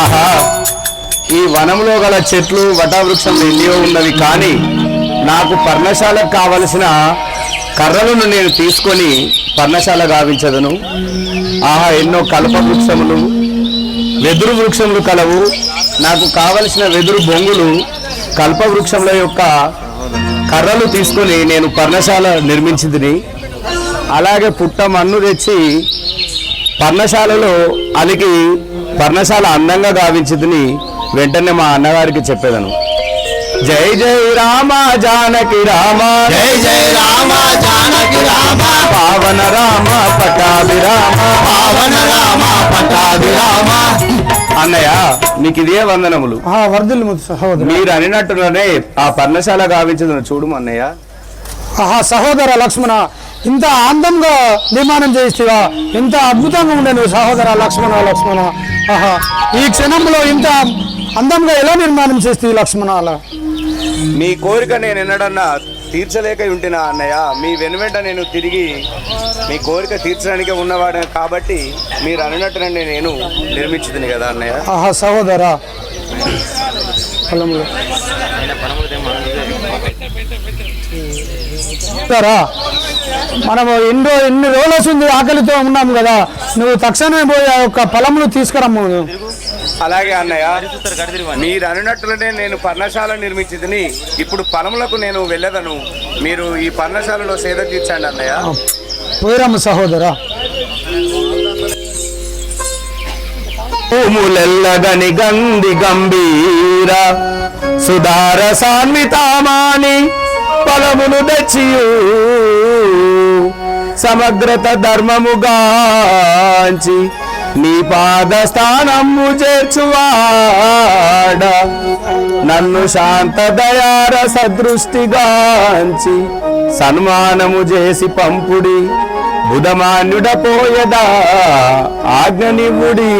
ఆహా ఈ వనంలో గల చెట్లు వటవృక్షం ఎన్నో ఉన్నవి, కానీ నాకు పర్ణశాలకు కావలసిన కర్రలను నేను తీసుకొని పర్ణశాల గావించదను. ఆహా ఎన్నో కల్ప వృక్షములు వెదురు వృక్షములు కలవు. నాకు కావలసిన వెదురు బొంగులు కల్ప వృక్షముల యొక్క కర్రలు తీసుకొని నేను పర్ణశాల నిర్మించింది. అలాగే పుట్ట మన్ను తెచ్చి పర్ణశాలలో అలికి పర్ణశాల అందంగా గావించింది. వెంటనే మా అన్నగారికి చెప్పేదను. జై జై రామ జానకి రామ పావన రామ పటాభిరామ అన్నయ్య నీకు ఇదే వందనములు. వర్ధిల్లు సహోదరు. మీరు అనినట్టుగానే ఆ పర్ణశాల గావించదను చూడు అన్నయ్య. సహోదర లక్ష్మణ, ఇంత అందంగా నిర్మాణం చేయిస్తావా? ఇంత అద్భుతంగా ఉండే నువ్వు సహోదర లక్ష్మణ. ఆహా ఈ క్షణంలో ఇంత అందంగా ఎలా నిర్మాణం చేస్తే లక్ష్మణ? అలా మీ కోరిక నేను ఎన్నడన్నా తీర్చలేక ఉంటున్నా అన్నయ్య. మీ వెనువెంట నేను తిరిగి మీ కోరిక తీర్చడానికి ఉన్నవాడు కాబట్టి మీరు అన్నట్టునే నేను నిర్మించుతుంది కదా అన్నయ్య. ఆహా సహోదర, మనము ఎన్ని రోజులు వస్తుంది ఆకలితో ఉన్నాము కదా, నువ్వు తక్షణమే పోయి ఆ యొక్క ఫలములు తీసుకురమ్ము. అలాగే అన్నయ్య, మీరు అన్నట్లునే నేను పర్ణశాల నిర్మించింది. ఇప్పుడు ఫలములకు నేను వెళ్ళదను. మీరు ఈ పర్ణశాలలో సేద తీర్చండి అన్నయ్య. పోయిరమ్మ సహోదర. భూములెల్లగని గంది గంభీర సుధార సాన్వితామాని ఫలమును దచ్చియు సమగ్రత ధర్మముగాంచి నీ పాద స్థానము చేర్చువాడ నన్ను శాంత దయార సదృష్టిగాంచి సన్మానము చేసి పంపుడి బుధమాన్యుడ పోయదా ఆజ్ఞనివుడి.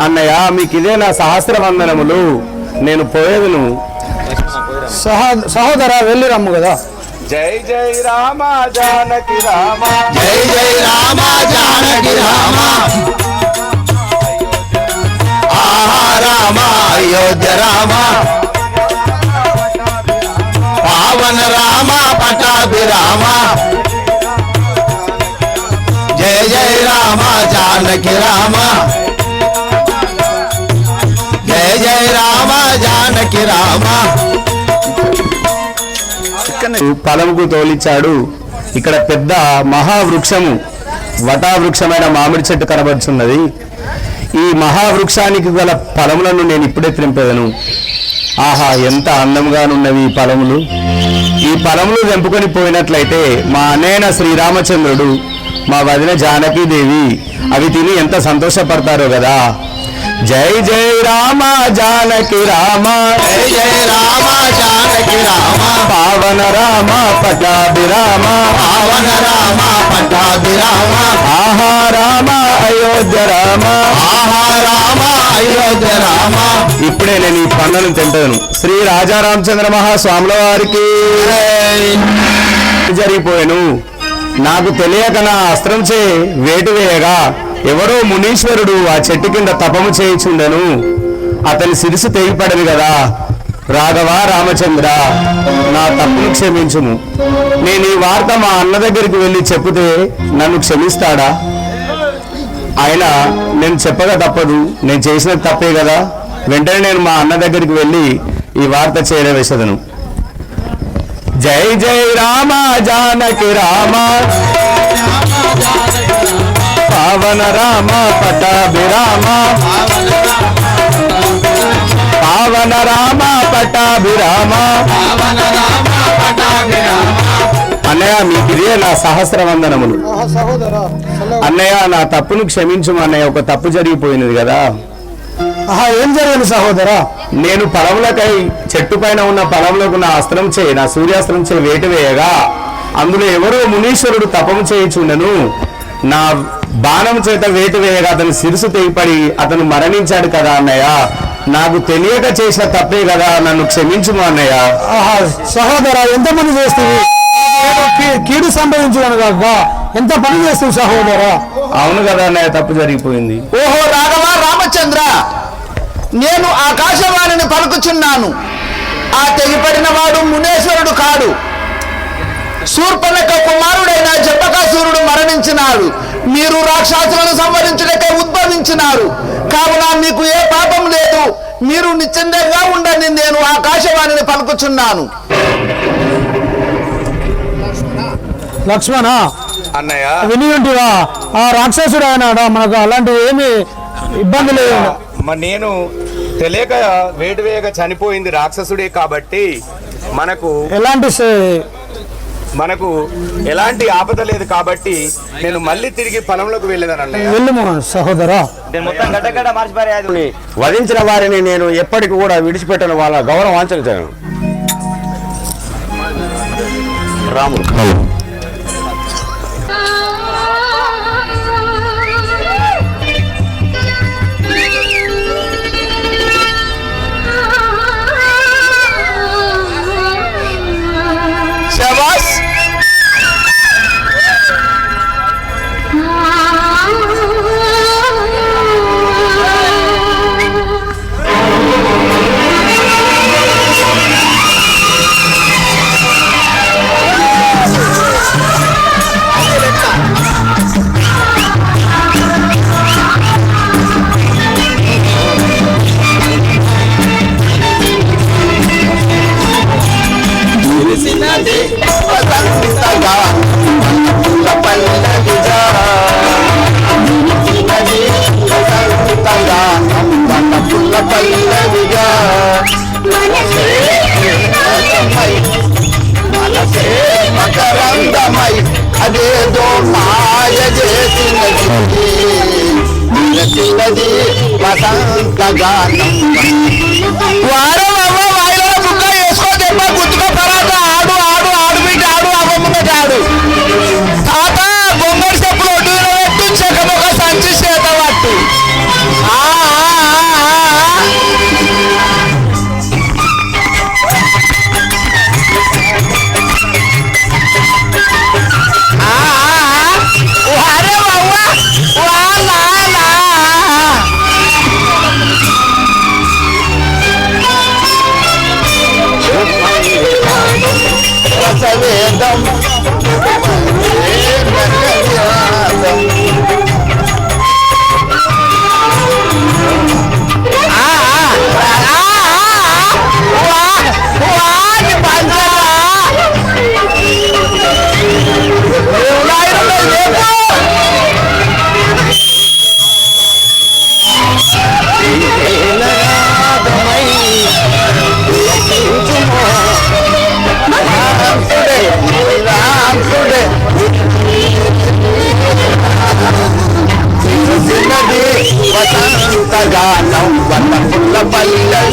అన్నయ్య మీకు ఇదే నా సహస్ర వందనములు. నేను పోయేదును. సహోదర వెళ్ళిరమ్ము కదా. జై జై రామ జానకి రామ రామ అయోధ్య రామ పావన రామ పటాభిరామ జయ జయ రామ జానకి రామ జయ జయ రామ జానకి రామ. ఫలముకు తోలిచ్చాడు. ఇక్కడ పెద్ద మహావృక్షము వటావృక్షమైన మామిడి చెట్టు కనబడుచున్నది. ఈ మహావృక్షానికి గల ఫలములను నేను ఇప్పుడే త్రింపేదను. ఆహా, ఎంత అందంగానున్నవి ఈ ఫలములు. ఈ ఫలములు తెంపుకొని పోయినట్లయితే మా అన్నయ్య శ్రీరామచంద్రుడు, మా వదిన జానకీదేవి అవి తిని ఎంత సంతోషపడతారో కదా. జై జై రామ జానకి రామ, జై జై రామ జానకి రామ, పావన రామ పటాభిరామ, పావన రామ పట్టాభిరామ, ఆహా రామ అయోధ్య రామ, ఆహా రామ అయోధ్య రామ. ఇప్పుడే నేను ఈ పండ్లను తింటాను. శ్రీ రాజా రామచంద్ర మహాస్వాముల వారికి జరిగిపోయాను. నాకు తెలియక నా అస్త్రంచే వేటు వేయగా ఎవరో మునీశ్వరుడు ఆ చెట్టు కింద తపము చేయుచుండెను. అతని శిరసు తెగిపడదు కదా. రాఘవ రామచంద్ర, నా తప్పును క్షమించుము. నేను ఈ వార్త మా అన్న దగ్గరికి వెళ్ళి చెప్తే నన్ను క్షమిస్తాడా? ఆయన నేను చెప్పగా తప్పదు, నేను చేసిన తప్పే కదా. వెంటనే నేను మా అన్న దగ్గరికి వెళ్ళి ఈ వార్త చేరవేసదను. జై జై రామ జానకి రామ, పావన రామ పటాభిరామ, పావన రామ పటాభిరామ. అన్నయ్య, మీకు ఇదే నా సహస్ర వందనములు. అన్నయ్య, నా తప్పును క్షమించు అన్నయ్య. ఒక తప్పు జరిగిపోయినది కదా. ఏం జరిగింది సహోదరా? నేను పొలములకై చెట్టు పైన ఉన్న పొలంలోకి నా అస్త్రం చే, నా సూర్యాస్త్రం చే వేటు వేయగా అందులో ఎవరో మునీశ్వరుడు తపము చేయుచుండెను. నా బాణం చేత వేటు వేయగా అతని శిరసు తెగిపడి అతను మరణించాడు కదా అన్నయ్య. నాకు తెలియక చేసిన తప్పే కదా, నన్ను క్షమించుము అన్నయ్య. సహోదరా, ఎంతమంది చేస్తుంది కీడు సంభవించుగాను కాక ఎంత పని చేస్తుంది సహోదరా? అవును కదా అన్నయ్య, తప్పు జరిగిపోయింది. ఓహో రాఘవ రామచంద్ర, నేను ఆకాశవాణిని పలుకుచున్నాను. ఆ తెగిపడిన వాడు మునేశ్వరుడు కాడు, శూర్పణఖ కుమారుడైన జంబకాసురుడు మరణించినాడు. మీరు రాక్షసులను సంహరించుటకే ఉద్భవించినారు. కావున మీకు ఏ పాపం లేదు, మీరు నిశ్చిందంగా ఉండని నేను ఆకాశవాణిని పలుకుచున్నాను. లక్ష్మణ అన్నయ్య, విని ఉంటివా? ఆ రాక్షసుడు అయినాడా? మనకు అలాంటి ఏమి ఇబ్బంది లేదు. నేను తెలియక వేటు వేయగా చనిపోయింది రాక్షసుడే కాబట్టి మనకు ఎలాంటి ఆపద లేదు కాబట్టి నేను మళ్ళీ తిరిగి పొలంలోకి వెళ్ళేదాను. వెళ్ళము సహోదరా. వధించిన వారిని నేను ఎప్పటికి కూడా విడిచిపెట్టను, వాళ్ళ గౌరవం ఆచరించాను. రాముడు శబాష్. అదేదో మాయ చేసినది వసంత గానం. వారం అవ్వ వాయిలో ముక్క వేసుకో దెబ్బ గుర్తుగా పరాట ఆడు ఆడు ఆడు బిడ్డ ఆడు అవ్వమ్మ ఆడు. తాత బొమ్మడి చెప్పులు ఒడ్డు పెట్టు, చెక్కమొక సంచి చేత పట్టు. రసవేదం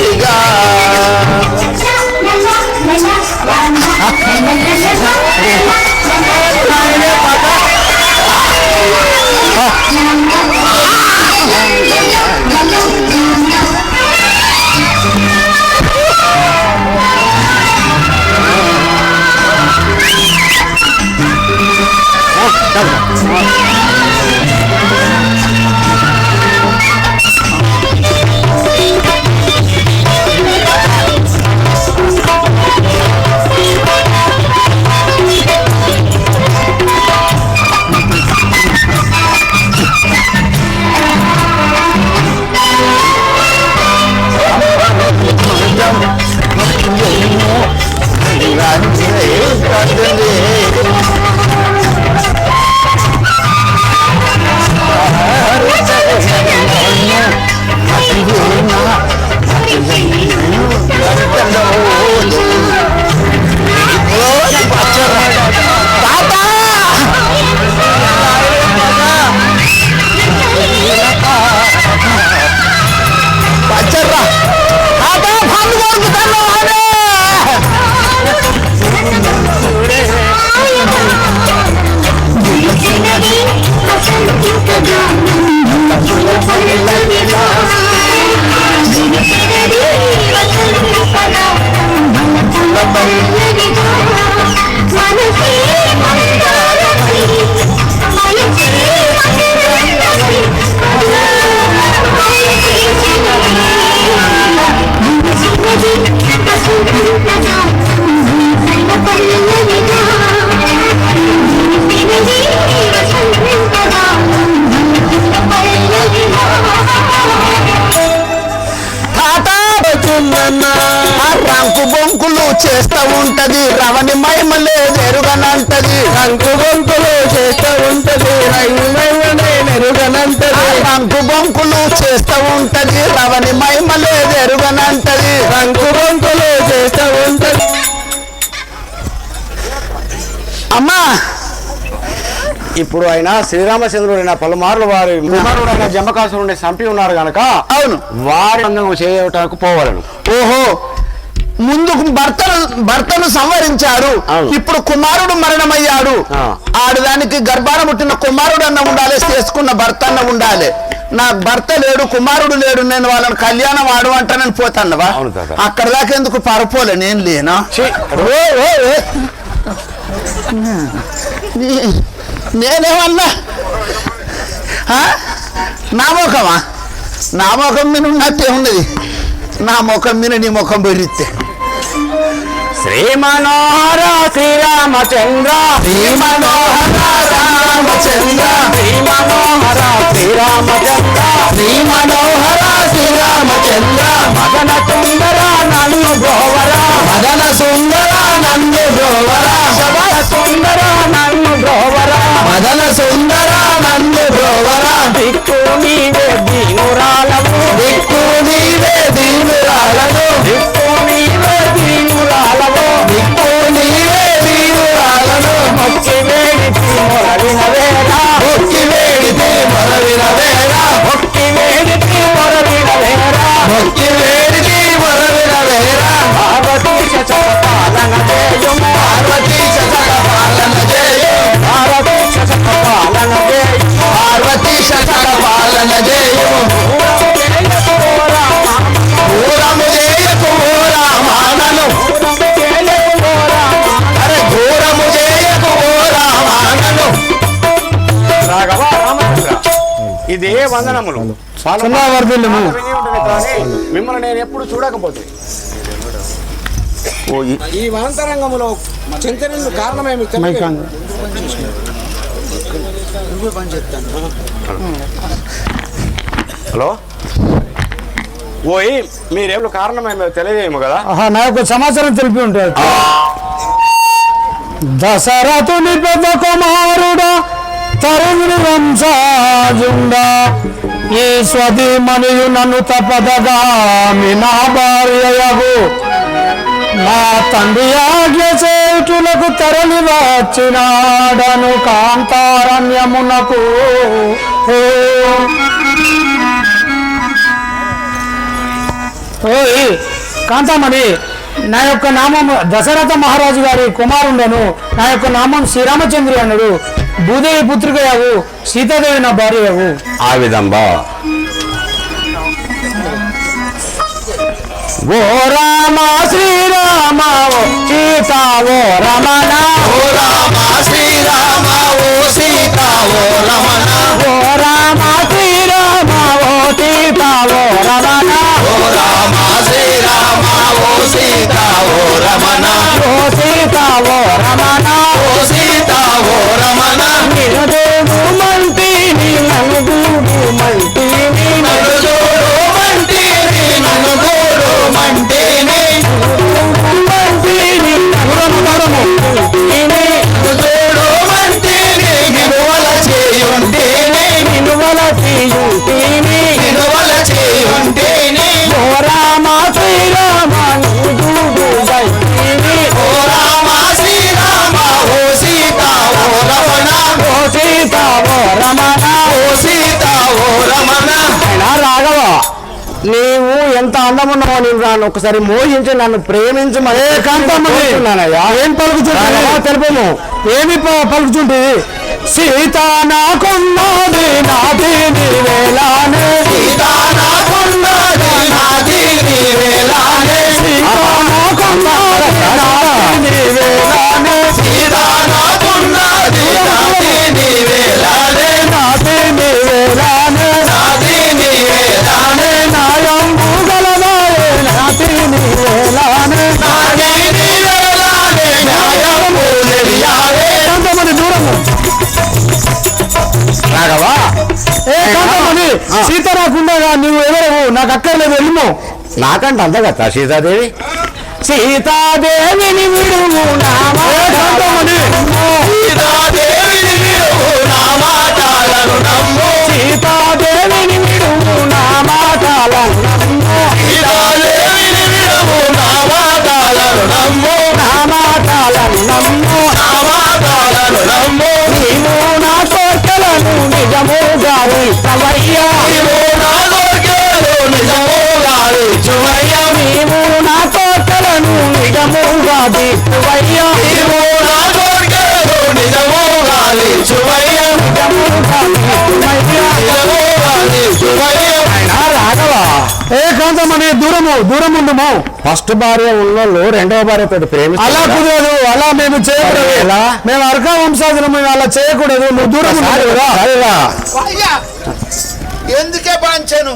తల్లిగా రంకు బొంకులు చేస్తూ ఉంటది రవణి మైమలే నెరుగనంటది రంకు బొంకులు చేస్తూ ఉంటది నెరుగనంటది రంకు బొంకులు చేస్తూ ఉంటది రవణి మైమలే నెరుగనంటది రంకు బొంకులు చేస్తూ ఉంటది. అమ్మా ఇప్పుడు ఆయన శ్రీరామచంద్రుడైన పలుమార్లు వారి కుమారుడైన జంబకాసురుడిని చంపి ఉన్నారు గనక అవును వారి అందం చేయటానికి పోవాలను. ఓహో ముందుకు భర్తను సంవరించాడు ఇప్పుడు కుమారుడు మరణమయ్యాడు ఆడదానికి గర్భాన పుట్టిన కుమారుడు అన్న ఉండాలి చేసుకున్న భర్త అన్న ఉండాలి నా భర్త లేడు కుమారుడు లేడు నేను వాళ్ళని కళ్యాణం ఆడమంటానని పోతాన్నవా అక్కడ దాకా ఎందుకు పరపోలే నేను లేనా నేనేమన్నా నా ముఖమా నా ముఖం మీద ఉన్నట్టే ఉన్నది నా ముఖం మీద నీ ముఖం బెరిస్తే శ్రీ మనోహర శ్రీరామచంద్ర శ్రీ మనోహర రామచంద్ర శ్రీ మనోహర శ్రీరామచంద్ర శ్రీ మనోహర శ్రీరామచంద్ర మదన సుందర నన్ను గోవర మదన సుందర నన్ను గోవర మదన సుందర నన్ను గోవర మదన సుందర నన్ను గోవర దిక్కు నీవే దీనురాలవు దిక్కు నీవే దీనురాలను దిక్కు నీవే దీనురాలవు దిక్కు నీవే దీనురాలను మొక్కి వేడితి మొరవిన వేళ మొక్కి వేడితే మొరవిన వేళ మొక్కి వేడితి మొరవిన వేళ మొక్కి వేడితే మొరవిన వేళ పార్వతీ పాలన చేయుము పార్వతీ శతక పాలన చేయు పార్వతీ పాలన చేయుము పార్వతీ శతక పాలన చేయు ఘోరము చేయకు ఓ రామానను అరే ఘోరము చేయకు ఓ రామానను రాఘవ రామచంద్ర ఇదే వందనములు మిమ్మల్ని నేను ఎప్పుడు చూడకపోతే ఈ వనంతరంగంలో చింతనకు కారణమేమి హలో ఓయ్ మీరేమో కారణమేమో తెలియదేమో కదా నా యొక్క సమాచారం తెలిపి ఉంటాడు. దశరథుని పెద్ద కుమారుడా తరుణి వంశాజుండా ఈ స్వది మనియు నన్ను తపదగామి నా భార్యయగు నా తండ్రి ఆజ్ఞ చేయుటకు తరలి వచ్చినాడను కాంతారణ్యమునకు ఓయ్ కాంతామణి, నా యొక్క నామం దశరథ మహారాజు గారి కుమారుండను. నా యొక్క నామం శ్రీరామచంద్రుడు అన్నాడు. భూదేవి పుత్రికయావు, సీతాదేవి నా భార్యయావు. ఆ విధంగా ఓ రామ శ్రీరామ ఓ సీత ఓ రమణ, ఓ రామ శ్రీరామ ఓ సీత ఓ రమణ, ఓ రామ శ్రీరామ ఓ సీత ఓ రమణ, ఓ రామ శ్రీరామ ఓ సీత ఓ రమణ, ఓ సీత ఓ రమణ, ఓ సీత ఓ రమణ, నిన్ను చూడు మంటిని నన్ను చూడు మంటిని, నన్ను చూడు మంటిని నన్ను చూడు మంటిని, మంటిని నన్ను చూడు మంటిని, నిలువల చేయుంటిని, నిలువల చేయుంటిని, నిలువల చేయుంటిని, ఓ రామ శ్రీరామ నిన్ను చూడు మంటిని, ఓ రామ శ్రీరామ ఓ సీత ఓ రమణ, ఓ సీత ఓ రమణ. ఓ సీత ఓ రమణ. అయినా రాఘవ, నీవు ఎంత అందమున్నావో నీవు నన్ను ఒకసారి మోహించి నన్ను ప్రేమించమని కాంతామణి, ఏం పలుకుచుంటుంది తెలుపము. ఏమి పలుకుచుంటుంది? సీత నాకున్నది నాది నీవేలానే, సీత నాకున్నది నాది నీవేలానే, సీత నాకున్నది నాది నీవేలానే, సీత నాకున్నది నాది నీవేలానే, నాది నీవేలానే, నాది నీవేలానే, నాయంబు గలవాయే నాది నీవేలానే. నాది నీవేలానే, న్యాయము తెలియాలే. కాంతామణి దూరము. రాఘవా, ఏ కాంతామణి, సీత నాకుండగా నువ్వు ఎవరు? నాకు అక్కర్లేదు, వెళ్ళిమో. నాకంటే అంత కదా సీతాదేవి. సీతాదేవిని విడుము నా కాంతామణి, సీతాదేవిని విడువు నా మాటలను నమ్ము, సీతాదేవిని విడుము నా మాటలను నమ్ము, సీతాదేవిని విడువు నా మాటలను నమ్ము, నా మాటలను నమ్ము. నా మాటలను నమ్ము, నీవు నా కోరికలను నిజముగా ఇష్టమయ్యా, నీవు నా కోరికలు నిజముగా ఇచ్చువయ్యా, నీవు నా కోరికలను నిజముగా ఇష్టమయ్యా, నీవు నా కోరికలు నిజముగా ఇచ్చువయ్యా, నిజముగా ఇష్టమయ్యా. నిజముగా ఇచ్చువయ్యా. అయినా రాఘవ, ఏ కాంతామణి దూరము, దూరముండము. ఫస్ట్ భార్య ఉన్నోళ్ళు రెండవ భార్యతో అలా ప్రేమిస్తారు. కుదరదు, అలా మేము చేయకూడదు. ఎలా? మేము అర్క వంశాదులము అలా చేయకూడదు. నువ్వు దూరం ఉండాలి కదా. సరేరా. అయ్యా ఎందుకే పాంచాను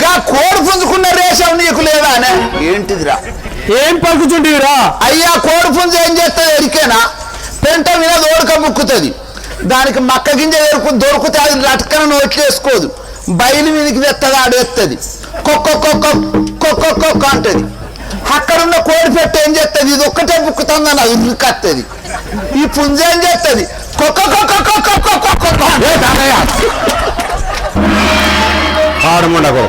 గా కోడి పుంజుకున్న రేషం నీకు లేదా అనే ఏంటిదిరా? ఏం పలుకుచుంటివిరా? అయ్యా కోడి పుంజు ఏం చేస్తుంది ఎరికేనా? పెంట మీద దోడక ముక్కుతుంది. దానికి మక్క గింజ దొరికితే అది లటకన నోట్లేసుకోదు. బయలు మీదకి తెస్తుంది, ఆడేస్తుంది. కొక్క కొక్క కొక్క కొక్క అంటది. అక్కడున్న కోడి పెట్ట ఏం చేస్తుంది? ఇది ఒక్కటే ముక్కుతుందని అది ఉరికత్తది. ఈ పుంజ ఏం చేస్తుంది? కొక్క కొక్క కొక్క కొక్క కొక్క ఆడముండకు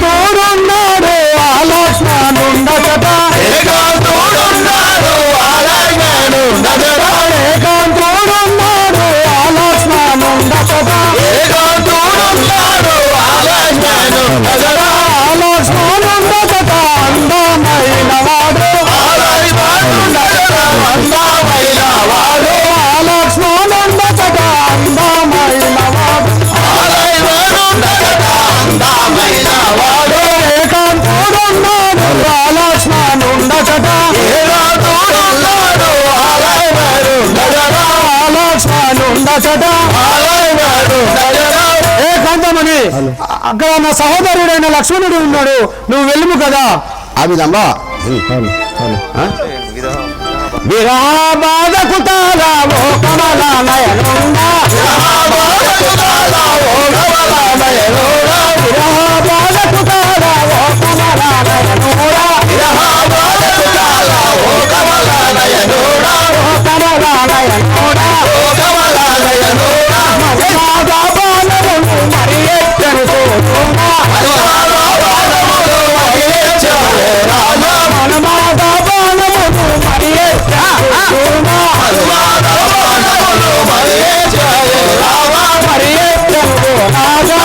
తోడున్నాడు ఆలోచనుండచట, ఏకాంతుడున్నాడు ఆలయను నగరా, ఏకాంతోడున్నాడు ఆలోచనుండచట, ఏకాంతుడున్నాడు ఆలయను నగరా, ఆలోచనుండచట అందమైన వాడు, ఆలయను నగరా అందమైన వాడు, ఆలోచనుండచట అందమైన వాడు, ఆలయను నగరా అందమైన వాడు, ఏకాంతోడున్నాడు ఆలోచనుండచట, ఏకాంతుడున్నాడు ఆలయను నగరా, ఆలోచనుండచట. ఆలయను నగరా. ఏ కాంతమణి, అక్కడ నా సహోదరుడైన లక్ష్మణుడు ఉన్నాడు, నువ్వు వెళ్ళము కదా. ఆ విధంగా విరహ బాధకు తారావో కమల నయనుండా, విరహ బాధకు తారావో కమల నయనుండా, మరి ఎత్తను చూడుమా, మనమాద బాణమును మరి ఎత్తను చూడుమా, మరి ఎత్తను రాజా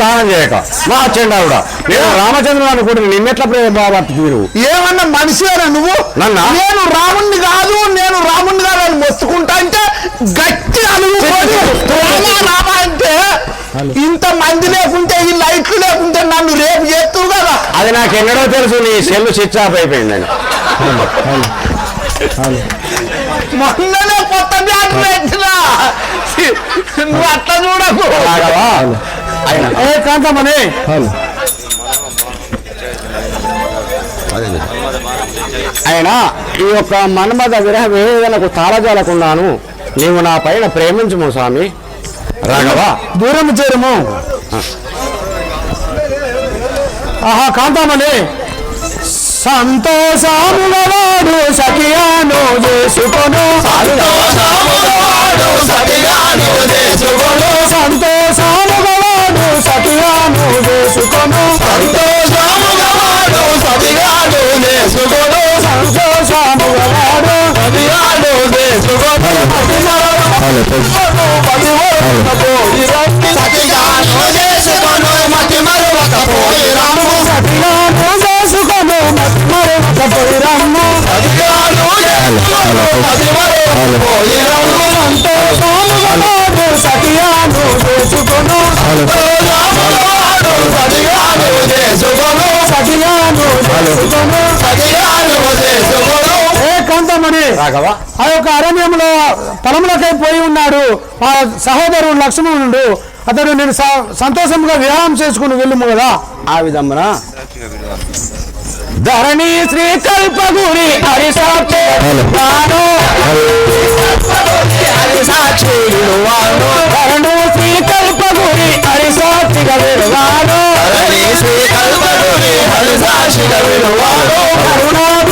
తానం చేయక మా చెండావుడా నేను రామచంద్రుడు అనుకుంటే నిన్నెట్లా బాబా మీరు ఏమన్నా మనిషివేనా నువ్వు? నన్నా? నేను రాముణ్ణి కాదు అని మొత్తుకుంటా అంటే గట్టి రామా అంటే ఇంత మంది లేకుంటే ఈ లైట్లు లేకుంటే నన్ను రేపు చేస్తూ కదా. అది నాకు ఎన్నడో తెలుసు నీ సెల్ స్విచ్ ఆఫ్ అయిపోయిందని. మొన్ననే కొత్త బ్యాగ్ పెట్టినా నువ్వు అట్లా చూడకు. కాంతమని ఆయన ఈ యొక్క మన్మథ విరహ వేదనకు తాళజాలకున్నాను, నీవు నా పైన ప్రేమించుము స్వామి. రాఘవ దూరం చేరుము. ఆహా కాంతమని సంతోషములవాడు సఖియాను చేసుకొను, సంతోషములవాడు సఖియాను చేసుకొను, సంతోషములవాడు సఖియాను చేసుకొను, సంతోషములవాడు సఖియాను చేసుకొను, సంతోషములవాడు సఖియాను చేసుకొను, సఖియాను చేసుకొను మతి మరువకపోయి రాము, సఖియాను చేసుకొను మతి మరువకపోయి రాము, సఖియాను చేసుకొను మతి మరువకపోయి రాము, సంతోషములవాడు సఖియాను చేసుకొను, సంతోషములవాడు సఖియాను చేసుకొను, సఖియాను చేసుకొను, సఖియాను చేసుకొను. కాంతమని రాఘవ ఆ యొక్క అరణ్యంలో పొలంలోకై పోయి ఉన్నాడు ఆ సహోదరుడు లక్ష్మణుడు. అతడు నేను సంతోషంగా వివాహం చేసుకుని వెళ్ళము కదా. ఆ విధమున ధరణి శ్రీ కల్పగురి హరిసాక్షి ధరణి శ్రీ కల్పగురి హరిసాక్షిగా విలువాడు, శ్రీ కల్పగురి హరిసాక్షిగా విలువాడు, కాపాడి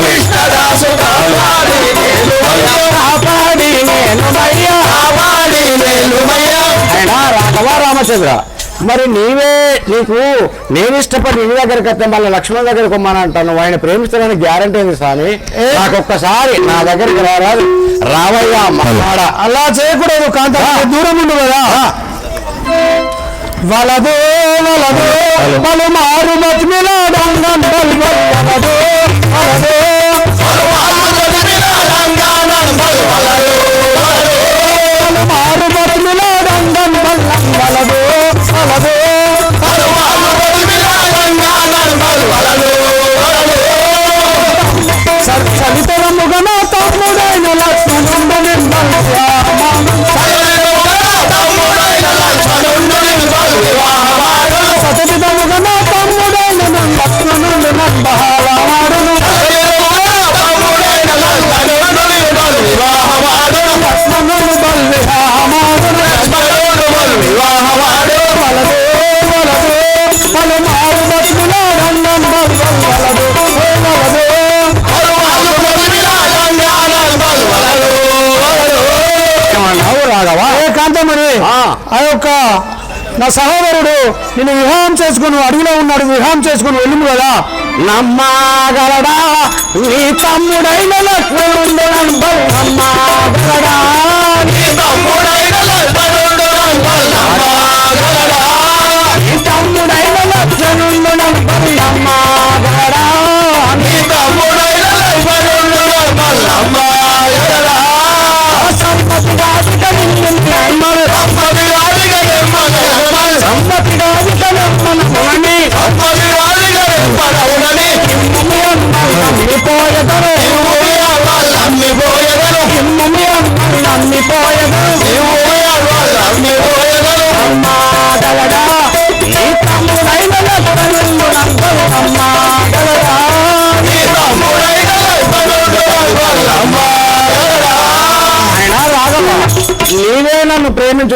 కృష్ణదాసు కాపాడి అయినా రాఘవ రామచంద్ర, మరి నీకు నేను ఇష్టపడి నీ దగ్గరికి వస్తే మళ్ళీ లక్ష్మణ్ దగ్గరికి కొమ్మని అంటాను. ఆయన ప్రేమిస్తానని గ్యారంటీ ఉంది స్వామి. నాకు ఒక్కసారి నా దగ్గరికి రారాదు రావయ్యా మాట్లాడ. అలా చేయకూడదు కాంత, దూరం ఉండు కదా. వలదో వలదో పలుమారు బతిమిలాడంగం వలదో వలదో పలుమారు బతిమిలాడంగం వలదో వలదో సవితరముగన తమ్ముడైన లక్ష్మణుండని సతపితముగన తమ్ముడైన లక్ష్మణుండు నంబహావాడును, లక్ష్మణుడు బల్వివాహమాడును, వలదో వలదో పలుమారు బతుకులాడంగం వలదో రాఘవ కాంతమని ఆ యొక్క నా సహోదరుడు నిన్ను వివాహం చేసుకుని అడవిలో ఉన్నాడు, వివాహం చేసుకుని వెళ్ళిము కదా. నమ్మగలడా నీ తమ్ముడైన లక్ష్మణుండు నమ్మగలడా, నీ తమ్ముడైన లక్ష్మణుండు నమ్మగలడా, నీ తమ్ముడైన లక్ష్మణుండు నమ్మగలడా, నీ తమ్ముడైన లక్ష్మణుండు నమ్మగలడా. సంపతి రాజిక నిమ్మని సంపతి రాజిక నిమ్మని పోయదరు అమ్మాగలడా నీ తమ్ముడైన లక్ష్మణుండు నమ్మగలడా, నీ తమ్ముడైన లక్ష్మణుండు నమ్మగలడా. ఆయన రాఘవ నీవే నన్ను ప్రేమించు